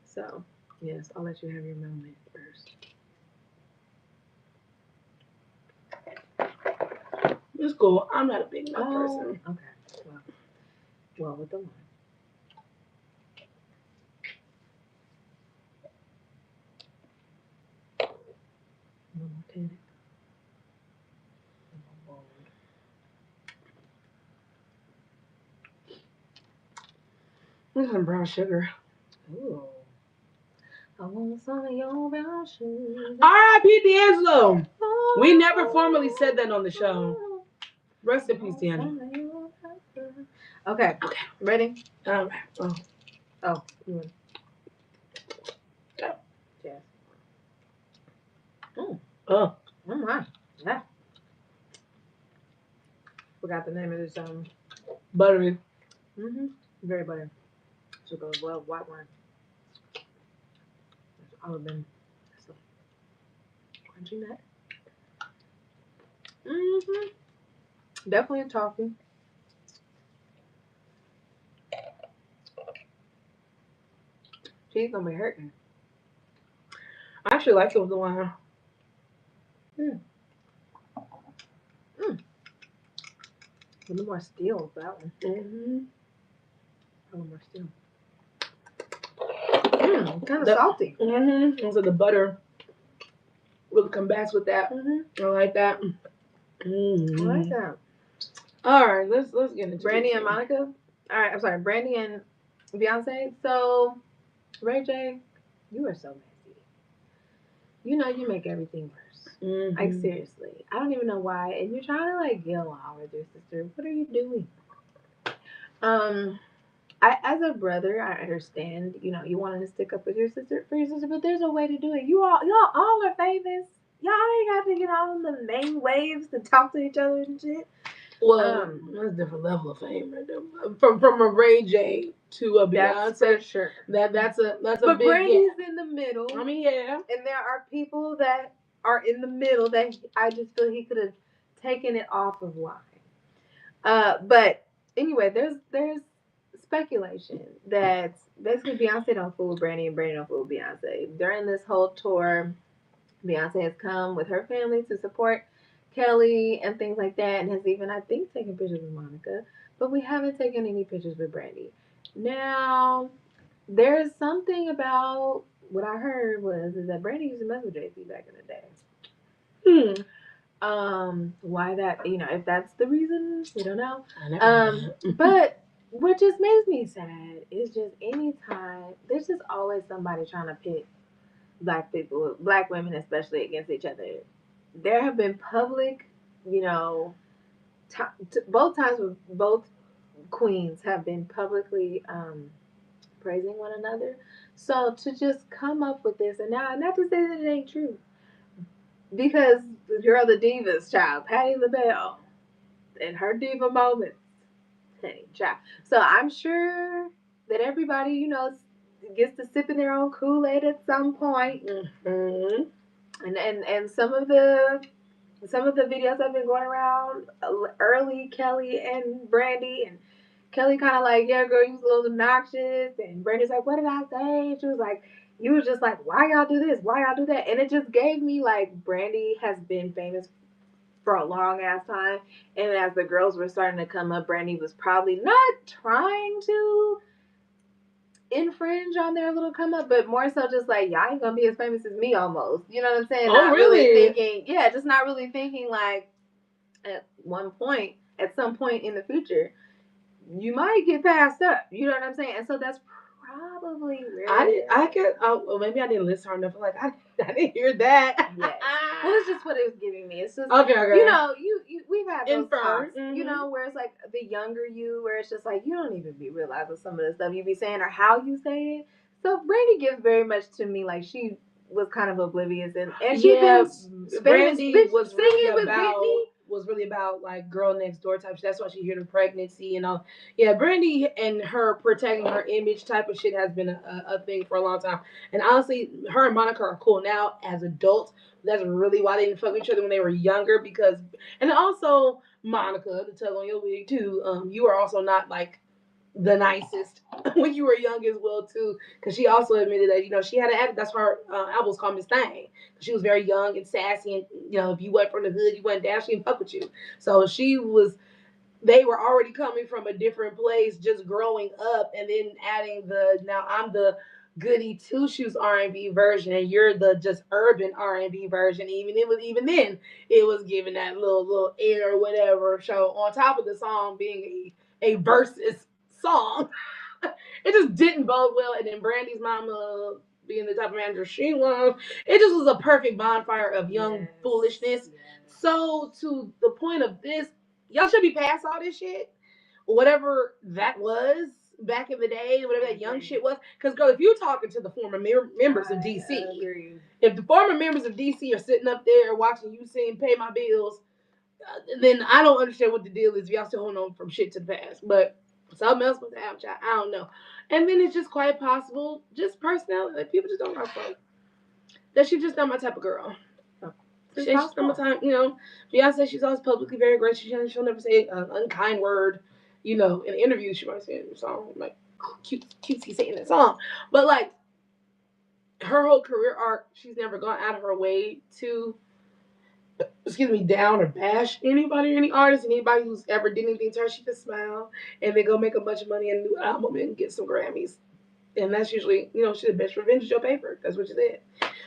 So, yes, I'll let you have your moment first. It's cool. I'm not a big nut person. Okay. Well, with the one. One more tennis. This is some brown sugar. Ooh. I want some of your brown sugar. R.I.P. D'Angelo. We never formally said that on the show. Rest in peace, D'Angelo. Okay. Ready? All right. Oh. You Go. Yes. Oh. Oh my. Yeah. Forgot the name of this buttery. Very buttery. So goes well white wine. All of them. So crunchy nut. Definitely a toffee. She's gonna be hurting. I actually like it with the wine. A little more steel with that one. A little more steel. Kind of salty. So the butter really combats with that. I like that. I like that. All right, let's get into Brandy and Monica. All right, I'm sorry, Brandy and Beyonce. So, Ray J, you are so messy. You know you make everything worse. Like seriously, I don't even know why. And you're trying to like get along with your sister. What are you doing? Um, I as a brother, I understand. You know, you wanting to stick up with your sister for your sister, but there's a way to do it. Y'all all are famous. Y'all ain't got to get on the main waves to talk to each other and shit. Well, that's a different level of fame right there. From a Ray J to a That's Beyonce, for sure. that's a But big Brandy's gap. in the middle, I mean, yeah. and there are people that are in the middle that I just feel he could have taken it off of line. But anyway, there's speculation that basically Beyonce don't fool with Brandy and Brandy don't fool with Beyonce. During this whole tour, Beyonce has come with her family to support Kelly and things like that, and has even I think taken pictures with Monica, but we haven't taken any pictures with Brandy. Now, there's something about what I heard was is that Brandy used to mess with Jay-Z back in the day. Why that? You know, if that's the reason, we don't know. But what just makes me sad is just anytime there's just always somebody trying to pit black people, black women especially, against each other. There have been public, you know, both times with both queens have been publicly praising one another. So to just come up with this, and now not to say that it ain't true, because the girl, the Divas child, Patti LaBelle, and her diva moments, hey, child. So I'm sure that everybody, you know, gets to sipping their own Kool-Aid at some point. And some of the videos have been going around early Kelly and Brandy, and Kelly kind of like, yeah, girl, you was a little obnoxious, and Brandy's like, what did I say? And she was like, you was just like, why y'all do this? Why y'all do that? And it just gave me like Brandy has been famous for a long ass time, and as the girls were starting to come up, Brandy was probably not trying to infringe on their little come up, but more so just like y'all ain't gonna be as famous as me almost. You know what I'm saying? Oh, not really? thinking, yeah, just not really thinking like at one point, at some point in the future, you might get passed up. You know what I'm saying? And so that's probably well, maybe I didn't listen hard enough. Like I didn't hear that. Yes. Well, it's just what it was giving me. It's just okay. You know, we've had those Infer. talks. You know, where it's like the younger you, where it's just like you don't even be realizing some of the stuff you be saying or how you say it. So Brandy gives very much to me like she was kind of oblivious and she Brandy was singing really with about Whitney. Was really about like girl next door type shit. That's why she heard the pregnancy and all. Yeah, Brandy and her protecting her image type of shit has been a thing for a long time. And honestly, her and Monica are cool now as adults. That's really why they didn't fuck with each other when they were younger because, and also Monica, to tug on your wig too. You are also not like the nicest when you were young as well too, because she also admitted that she had an attitude. That's why her album was called Miss Thing. She was very young and sassy, and if you went from the hood, you went down, she didn't fuck with you. So she was. They were already coming from a different place, just growing up, and then adding the now I'm the goody two shoes R&B version, and you're the just urban R&B version. Even then it was giving that little air or whatever. So on top of the song being a versus song. It just didn't bode well. And then Brandy's mama being the type of manager she was, it just was a perfect bonfire of young foolishness. Yes. So to the point of this, y'all should be past all this shit. Whatever that was back in the day, whatever that young shit was. Because, girl, if you're talking to the former members of DC, if the former members of DC are sitting up there watching you sing Pay My Bills, then I don't understand what the deal is. Y'all still holding on from shit to the past. But something else must have happened. I don't know. And then it's just quite possible, just personality, like people just don't rock for that she's just not my type of girl. She's not my type, Beyonce, she's always publicly very gracious. She'll never say an unkind word, in an interview. She might say it in a song, like cutesy saying that song. But like her whole career arc, she's never gone out of her way to down or bash anybody or any artist and anybody who's ever did anything to her. She just smile and then go make a bunch of money in a new album and get some Grammys. And that's usually, she's the best revenge is your paper. That's what she said.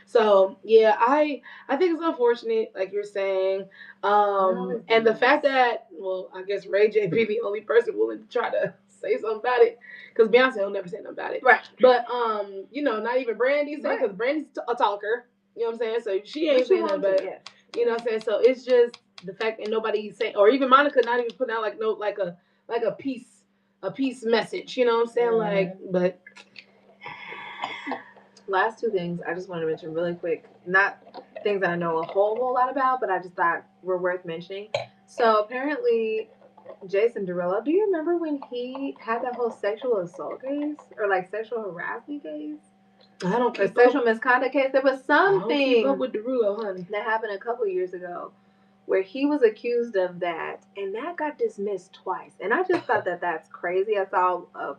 So yeah, I think it's unfortunate, like you're saying, No, it's and the not. fact that, well, I guess Ray J be the only person willing to try to say something about it, because Beyonce will never say nothing about it. Right. But you know, not even Brandy saying, Right. because Brandy's a talker. You know what I'm saying? So she But ain't she saying nothing wants about it, it. yeah. You know what I'm saying? So it's just the fact that nobody's saying, or even Monica not even putting out like a peace message. You know what I'm saying? Like, but Last two things I just want to mention really quick. Not things that I know a whole lot about, but I just thought were worth mentioning. So apparently, Jason Derulo, do you remember when he had that whole sexual assault case or like sexual harassment case I don't or keep sexual up. misconduct case? There was I don't keep something up with Derulo, honey. that happened a couple years ago where he was accused of that, and that got dismissed twice. And I just thought that that's crazy. I saw a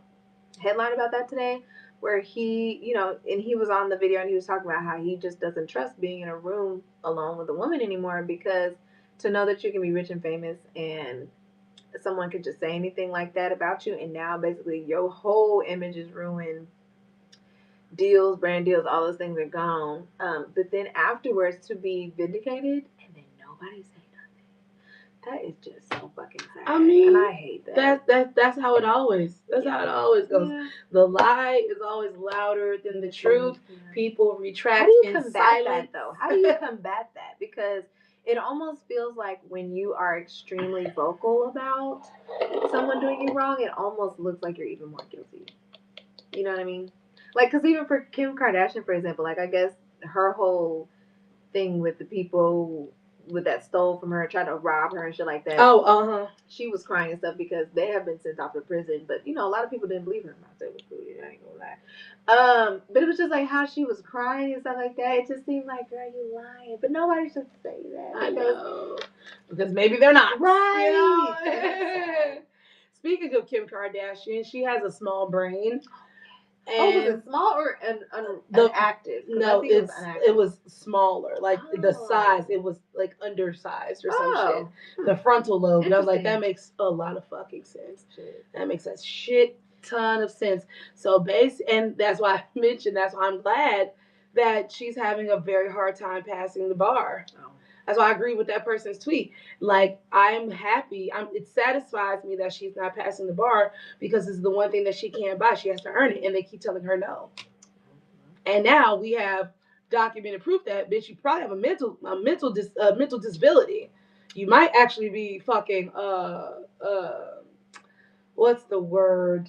headline about that today where he, you know, and he was on the video and he was talking about how he just doesn't trust being in a room alone with a woman anymore, because to know that you can be rich and famous and someone could just say anything like that about you, and now basically your whole image is ruined. Deals, brand deals, all those things are gone. But then afterwards to be vindicated, and then nobody say nothing. That is just so fucking sad. I mean, and I hate that. That's how it always. That's how it always goes. Yeah. The lie is always louder than the truth. Yeah. People retract How do you in combat silence. that though? How do you combat that? Because it almost feels like when you are extremely vocal about someone doing you wrong, it almost looks like you're even more guilty. You know what I mean? Like, because even for Kim Kardashian, for example, like, I guess her whole thing with the people with that stole from her, tried to rob her and shit like that. Oh, She was crying and stuff because they have been sent off to prison. But, you know, a lot of people didn't believe her about that. I ain't gonna lie. But it was just like how she was crying and stuff like that. It just seemed like, girl, you lying. But nobody should say that. I know. Because maybe they're not. Right. You know? Speaking of Kim Kardashian, she has a small brain. Oh, was it small or an active? No, it was smaller. Like the size, it was like undersized or some shit. The frontal lobe. And I was like, that makes a lot of fucking sense. That makes a shit ton of sense. So and that's why I mentioned, that's why I'm glad that she's having a very hard time passing the bar. Oh. That's why I agree with that person's tweet. Like, I'm happy. It satisfies me that she's not passing the bar, because it's the one thing that she can't buy. She has to earn it, and they keep telling her no. And now we have documented proof that, bitch, you probably have a mental disability. You might actually be fucking what's the word?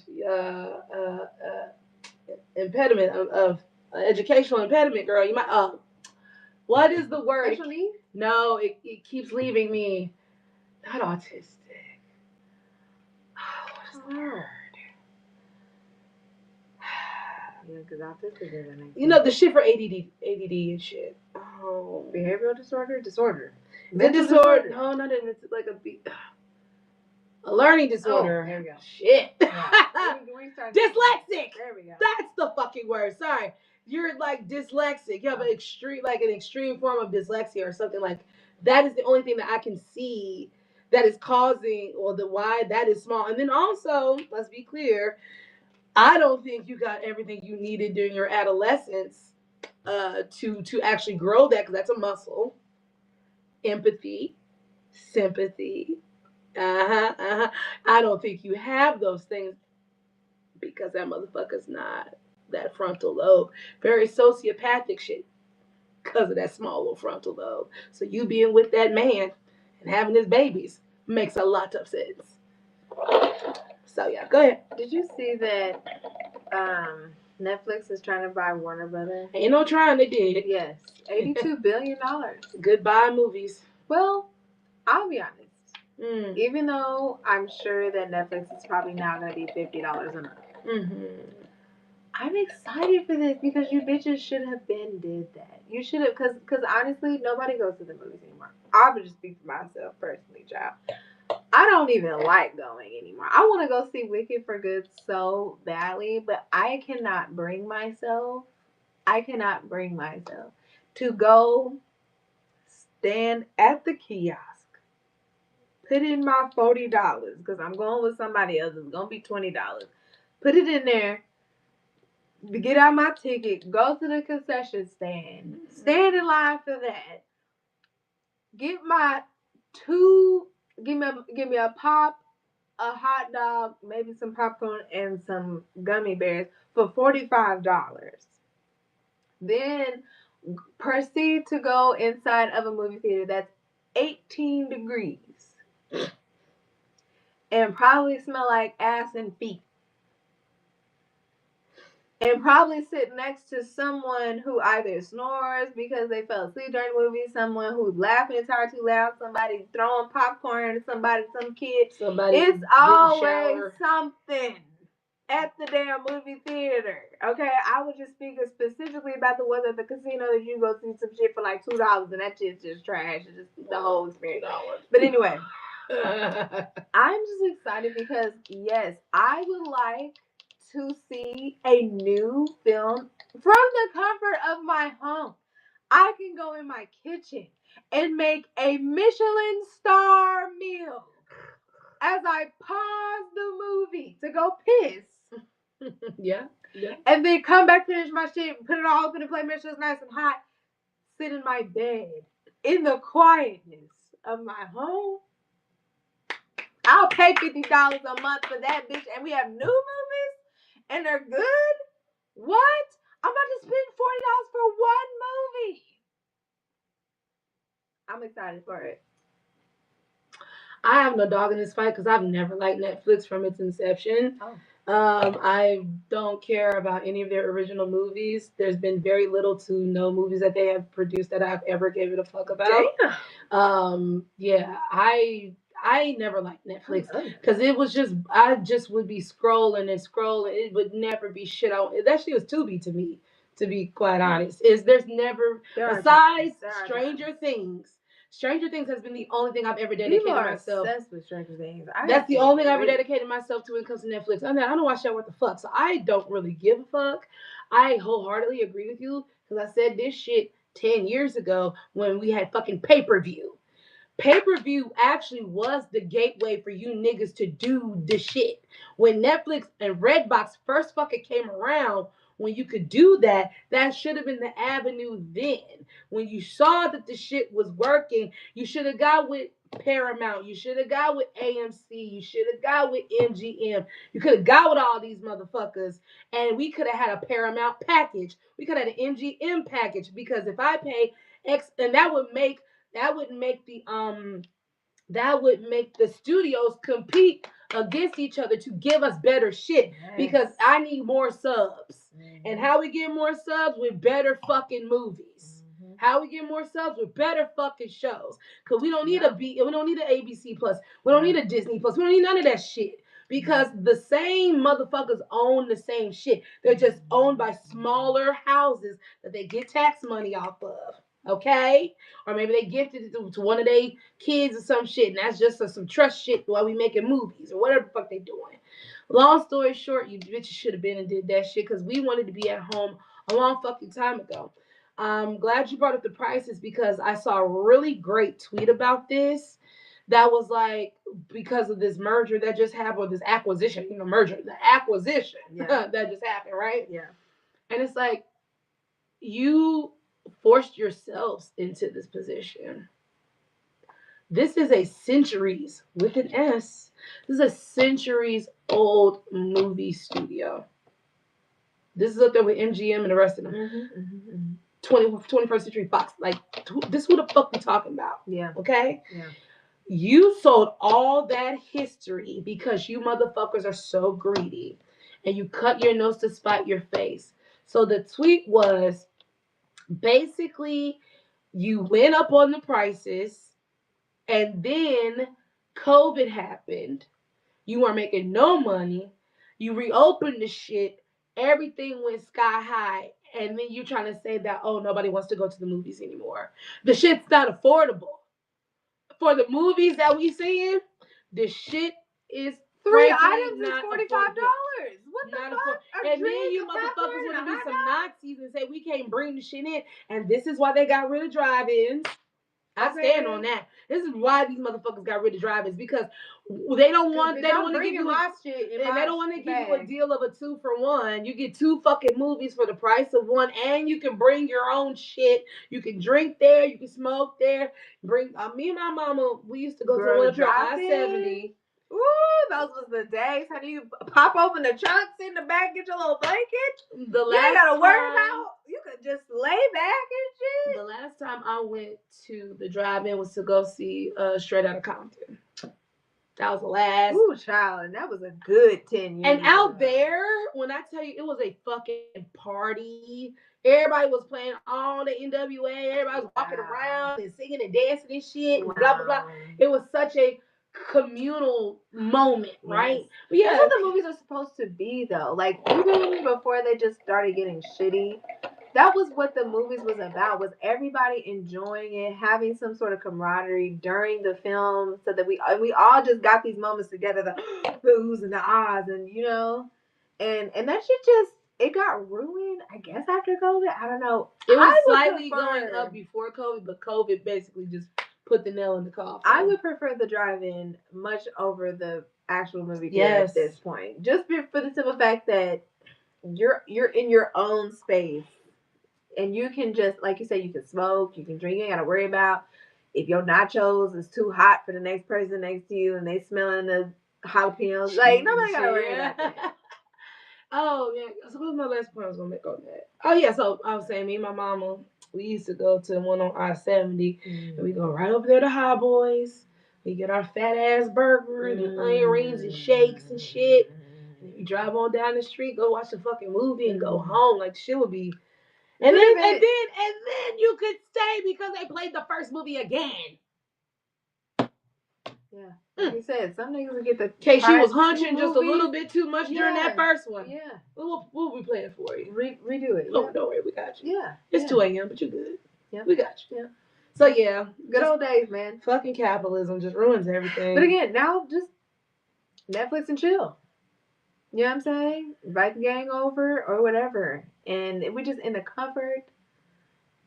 Impediment of educational impediment, girl. You might what is the word? Special needs? No, it keeps leaving me. Not autistic. Oh, what is the word? Yeah, because autistic isn't. You know the shit for ADD and shit. Oh, behavioral disorder. Mental disorder. No, not even. It's like a learning disorder. Oh, there we go. Shit. Yeah. Dyslexic. There we go. That's the fucking word. Sorry. You're like dyslexic. You have an extreme form of dyslexia or something like that. Is the only thing that I can see that is causing, or the why that is small. And then also, let's be clear, I don't think you got everything you needed during your adolescence to actually grow that, because that's a muscle. Empathy, sympathy. I don't think you have those things, because that motherfucker's not that frontal lobe. Very sociopathic shit because of that small little frontal lobe. So you being with that man and having his babies makes a lot of sense. So yeah, go ahead. Did you see that Netflix is trying to buy Warner Brothers? Ain't no trying, they did. Yes, $82 billion. Goodbye movies. Well, I'll be honest. Even though I'm sure that Netflix is probably now going to be $50 a month. Mm-hmm. I'm excited for this, because you bitches should have been did that. You should have, because honestly, nobody goes to the movies anymore. I would just speak for myself personally, child. I don't even like going anymore. I want to go see Wicked for Good so badly, but I cannot bring myself to go stand at the kiosk, put in my $40, because I'm going with somebody else. It's going to be $20. Put it in there, get out my ticket, go to the concession stand, stand in line for that. Get my give me a pop, a hot dog, maybe some popcorn and some gummy bears for $45. Then proceed to go inside of a movie theater that's 18 degrees and probably smell like ass and feet. And probably sit next to someone who either snores because they fell asleep during the movie, someone who's laughing entirely too loud, somebody throwing popcorn, some kid. It's always something at the damn movie theater. Okay, I was just speaking specifically about the ones at the casino that you go see some shit for like $2 and that shit's just trash. It's just the whole experience. But anyway, I'm just excited because yes, I would like to see a new film from the comfort of my home. I can go in my kitchen and make a Michelin star meal as I pause the movie to go piss. Yeah. And then come back, finish my shit, put it all up in the plate, make sure it's nice and hot, sit in my bed in the quietness of my home. I'll pay $50 a month for that, bitch, and we have new movies and they're good? What? I'm about to spend $40 for one movie. I'm excited for it. I have no dog in this fight because I've never liked Netflix from its inception. Oh. I don't care about any of their original movies. There's been very little to no movies that they have produced that I've ever given a fuck about. Damn. Yeah, I never liked Netflix because it was just I just would be scrolling and scrolling. It would never be shit on. That shit was Tubi to me, to be quite honest. There's never besides Stranger Things. Stranger Things has been the only thing I've ever dedicated myself. Obsessed with Stranger Things. That's the only thing I've ever dedicated myself to when it comes to Netflix. I don't watch that what the fuck, so I don't really give a fuck. I wholeheartedly agree with you because I said this shit 10 years ago when we had fucking pay-per-view. Pay-per-view actually was the gateway for you niggas to do the shit. When Netflix and Redbox first fucking came around, when you could do that, that should have been the avenue then. When you saw that the shit was working, you should have got with Paramount. You should have got with AMC. You should have got with MGM. You could have got with all these motherfuckers. And we could have had a Paramount package. We could have had an MGM package. Because if I pay X, and that would make the studios compete against each other to give us better shit. Yes. Because I need more subs. Mm-hmm. And how we get more subs? With better fucking movies. Mm-hmm. How we get more subs? With better fucking shows. Because we don't need we don't need an ABC Plus. We don't need a Disney Plus. We don't need none of that shit. Because the same motherfuckers own the same shit. They're just owned by smaller houses that they get tax money off of. Okay? Or maybe they gifted it to one of their kids or some shit, and that's just some trust shit while we making movies or whatever the fuck they doing. Long story short, you bitches should have been and did that shit because we wanted to be at home a long fucking time ago. I'm glad you brought up the prices because I saw a really great tweet about this that was like, because of this merger that just happened, or this acquisition, the acquisition that just happened, right? Yeah. And it's like, you forced yourselves into this position. This is a centuries, with an S, this is a centuries old movie studio. This is up there with MGM and the rest of them. Mm-hmm. 21st Century Fox. Like, this is who the fuck we talking about. Yeah. Okay? Yeah. You sold all that history because you motherfuckers are so greedy. And you cut your nose to spite your face. So the tweet was, basically, you went up on the prices, and then COVID happened. You weren't making no money. You reopened the shit. Everything went sky high. And then you're trying to say that, oh, nobody wants to go to the movies anymore. The shit's not affordable. For the movies that we seeing, the shit is 3 items is $45. What the fuck? And then you motherfuckers want to be some Nazis and say we can't bring the shit in. And this is why they got rid of drive-ins. I stand on that. This is why these motherfuckers got rid of drive-ins, because they don't want to give you my shit, and they don't want to give you a deal of a 2-for-1. You get 2 fucking movies for the price of one, and you can bring your own shit. You can drink there, you can smoke there. Bring me and my mama. We used to go to the one up here on I-70. Ooh, those was the days. How do you pop open the trunk, sit in the back, get your little blanket? The You last ain't gotta worry time- about. You could just lay back and shit. The last time I went to the drive-in was to go see Straight Outta Compton. That was the last. Ooh, child, and that was a good 10 years. And out there, when I tell you, it was a fucking party. Everybody was playing all the NWA. Everybody was walking around and singing and dancing and shit. And blah, blah, blah. It was such a communal moment, right? Yes. But yeah, that's what the movies are supposed to be, though. Like, even before they just started getting shitty, that was what the movies was about, was everybody enjoying it, having some sort of camaraderie during the film, so that we all just got these moments together, the oohs and the ahs, and you know, and that shit just, it got ruined, I guess, after COVID. I don't know. It was slightly going up before COVID, but COVID basically just put the nail in the coffin. I would prefer the drive-in much over the actual movie theater at this point, just for the simple fact that you're in your own space. And you can just, like you said, you can smoke, you can drink, you ain't gotta worry about if your nachos is too hot for the next person next to you and they smelling the jalapenos. Like, nobody gotta worry about that. Oh, yeah. So what was my last point I was gonna make on that? Oh, yeah. So I was saying, me and my mama, we used to go to the one on I-70, and we go right over there to High Boys. We get our fat ass burgers and onion rings and shakes and shit. And we drive on down the street, go watch the fucking movie, and go home. Like, shit would be. And then you could stay because they played the first movie again. Yeah. Like you said, some niggas would get the case she was hunching just a little bit too much during that first one. Yeah. We'll be playing for you. Redo it. Oh, don't worry, we got you. Yeah. It's 2 a.m., but you're good. Yeah. We got you. Yeah. So yeah. Good old days, man. Fucking capitalism just ruins everything. But again, now just Netflix and chill. You know what I'm saying? Invite the gang over or whatever. And we just in the comfort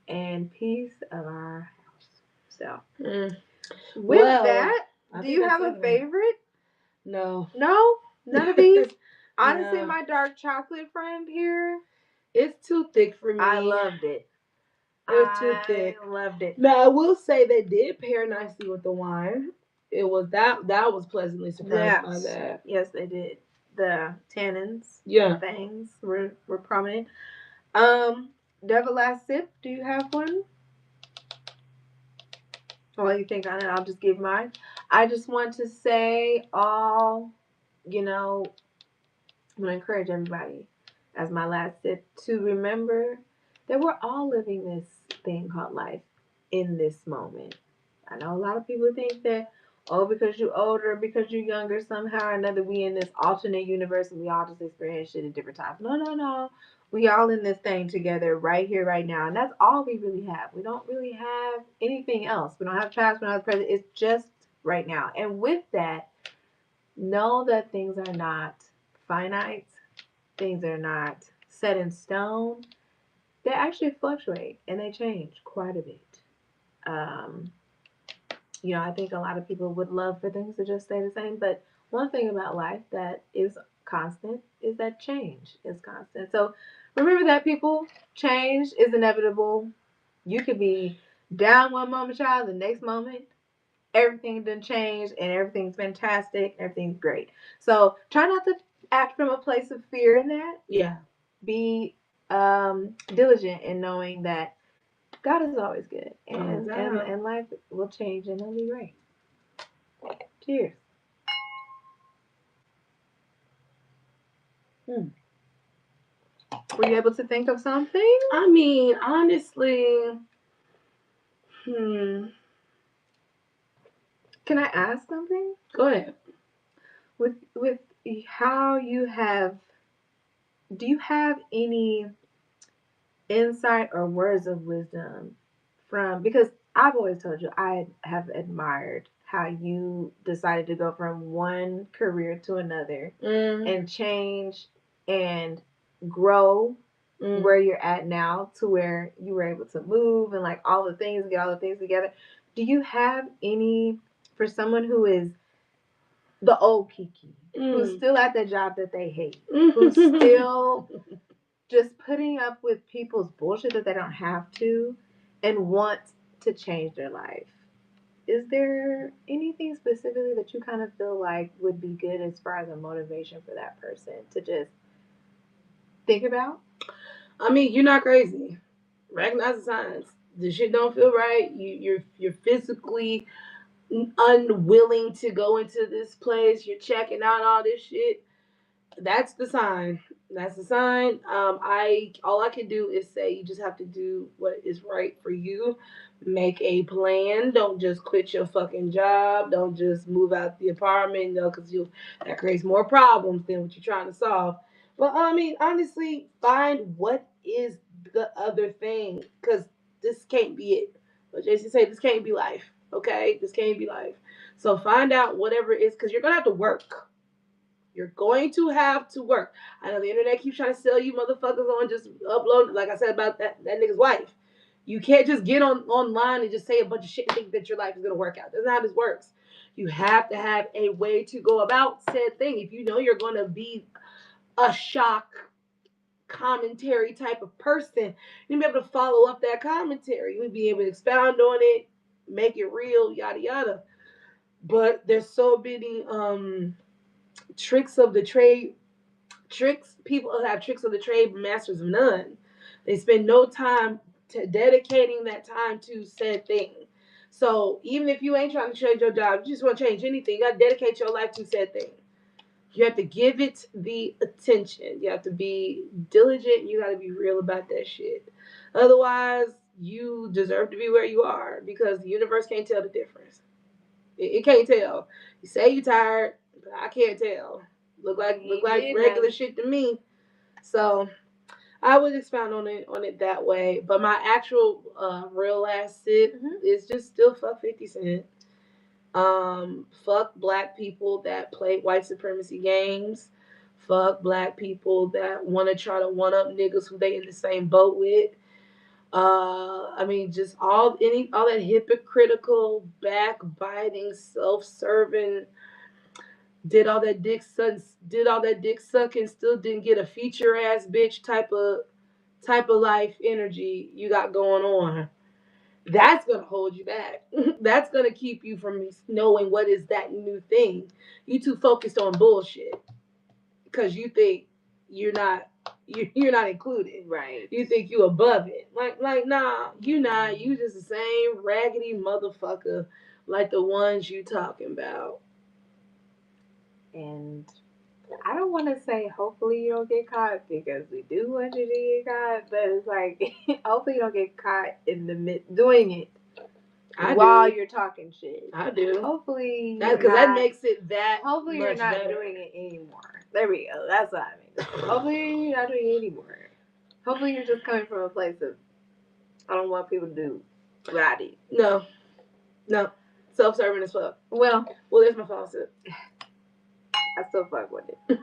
and peace of our house. So with that, do you have a favorite? No. No? None of these? Honestly, my dark chocolate friend here, it's too thick for me. I loved it. It was too thick. I loved it. Now I will say they did pair nicely with the wine. It was that was pleasantly surprised by that. Yes, they did. The tannins, things were prominent. Devil Last Sip, do you have one? While you think on it, I'll just give mine. I just want to say I'm going to encourage everybody as my last sip to remember that we're all living this thing called life in this moment. I know a lot of people think that, because you're older, because you're younger, somehow or another, we in this alternate universe and we all just experience shit at different times. No. We all in this thing together right here, right now. And that's all we really have. We don't really have anything else. We don't have past, we don't have present. It's just right now. And with that, know that things are not finite. Things are not set in stone. They actually fluctuate and they change quite a bit. I think a lot of people would love for things to just stay the same. But one thing about life that is constant is that change is constant. So remember that, people. Change is inevitable. You could be down one moment, child, the next moment everything done changed and everything's fantastic, everything's great. So try not to act from a place of fear in that. Yeah. Be diligent in knowing that God is always good, and life will change and it'll be great. Cheers. Were you able to think of something? I mean, honestly, Can I ask something? Go ahead. With how you have, do you have any insight or words of wisdom from, because I've always told you I have admired how you decided to go from one career to another and change and grow where you're at now to where you were able to move and like all the things, get all the things together. Do you have any for someone who is the old Kiki, who's still at the job that they hate, who's still just putting up with people's bullshit that they don't have to, and want to change their life? Is there anything specifically that you kind of feel like would be good as far as a motivation for that person to just think about? I mean, you're not crazy. Recognize the signs. The shit don't feel right. You're physically unwilling to go into this place. You're checking out all this shit. That's the sign. That's the sign. I all I can do is say you just have to do what is right for you. Make a plan. Don't just quit your fucking job. Don't just move out the apartment, because you that creates more problems than what you're trying to solve. But I mean, honestly, find what is the other thing, because this can't be it. But Jason said this can't be life. Okay, this can't be life. So find out whatever it is, because you're gonna have to work. You're going to have to work. I know the internet keeps trying to sell you motherfuckers on just upload, like I said about that nigga's wife. You can't just get online and just say a bunch of shit and think that your life is gonna work out. That's not how this works. You have to have a way to go about said thing. If you know you're gonna be a shock commentary type of person, you'll be able to follow up that commentary. You'll be able to expound on it, make it real, yada yada. But there's so many tricks of the trade. Tricks, people have tricks of the trade, masters of none. They spend no time dedicating that time to said thing. So even if you ain't trying to change your job, you just want to change anything, you got to dedicate your life to said thing. You have to give it the attention. You have to be diligent. You got to be real about that shit. Otherwise, you deserve to be where you are, because the universe can't tell the difference. It can't tell. You say you're tired, but I can't tell. Look like regular shit to me. So I would expound on it that way. But my actual real last sip is just still fuck 50 Cent. Fuck black people that play white supremacy games. Fuck black people that want to try to one up niggas who they in the same boat with. I mean, just all that hypocritical, backbiting, self-serving, did all that dick sucking, still didn't get a feature ass bitch type of life energy you got going on. That's gonna hold you back. That's gonna keep you from knowing what is that new thing. You too focused on bullshit because you think you're not you're not included. Right. You think you above it. Like nah, you not. You just the same raggedy motherfucker like the ones you talking about. And I don't want to say hopefully you don't get caught, because we do want you to get caught, but it's like hopefully you don't get caught in the mid doing it while you're talking shit. I do. Hopefully, because that makes it that. Hopefully you're not doing it anymore. There we go. That's what I mean. Hopefully you're not doing it anymore. Hopefully you're just coming from a place of I don't want people to do what I did. No. Self-serving as fuck. Well, there's my faucet. I still fuck with it.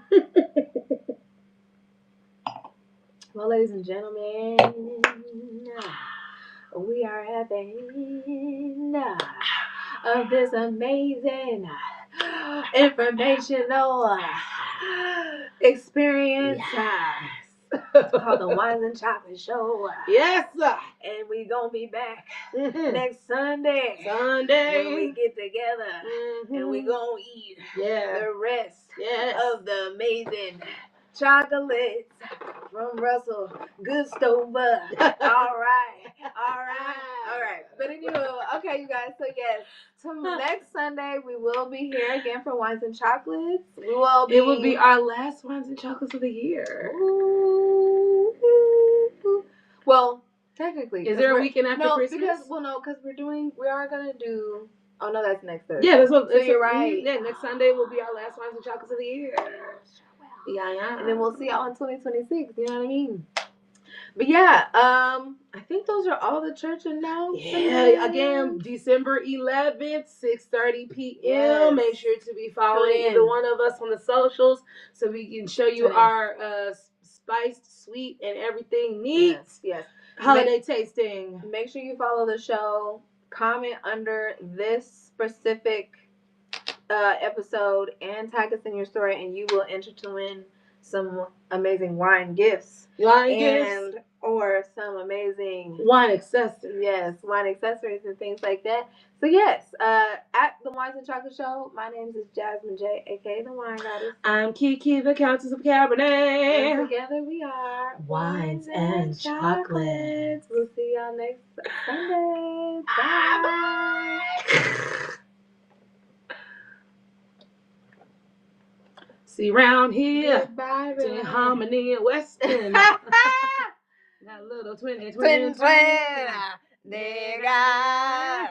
Well, ladies and gentlemen, we are at the end of this amazing informational experience. Called the Wines and Chocolate Show. Yes, and we gonna be back next Sunday. When we get together and we gonna eat the rest of the amazing chocolates from Russell Gustova. All right. But anyway, okay, you guys. So yes, next Sunday we will be here again for Wines and Chocolates. It will be our last Wines and Chocolates of the year. Ooh. Well, technically, is there a weekend after Christmas? Because we are gonna do. Oh no, that's next Thursday. Yeah, that's what. So you're right. Yeah, next Sunday will be our last Wines and Chocolates of the year. Yeah. And then we'll see y'all in 2026. You know what I mean? But yeah, I think those are all the church announcements. Yeah, again, December 11th, 6:30 p.m. Yes. Make sure to be following either one of us on the socials so we can show you our spiced, sweet, and everything neat. Yes. Holiday tasting. Make sure you follow the show comment under this specific episode and tag us in your story, and you will enter to win some amazing wine gifts. Or some amazing wine accessories. Yes, wine accessories and things like that. So yes, at the Wines and Chocolate Show, my name is Jasmine J, aka the Wine Goddess. I'm Kiki, the Countess of Cabernet. And together we are Wines and Chocolates. We'll see y'all next Sunday. Bye. See round here. Goodbye, To Harmony and Weston. That little twin. Nigga.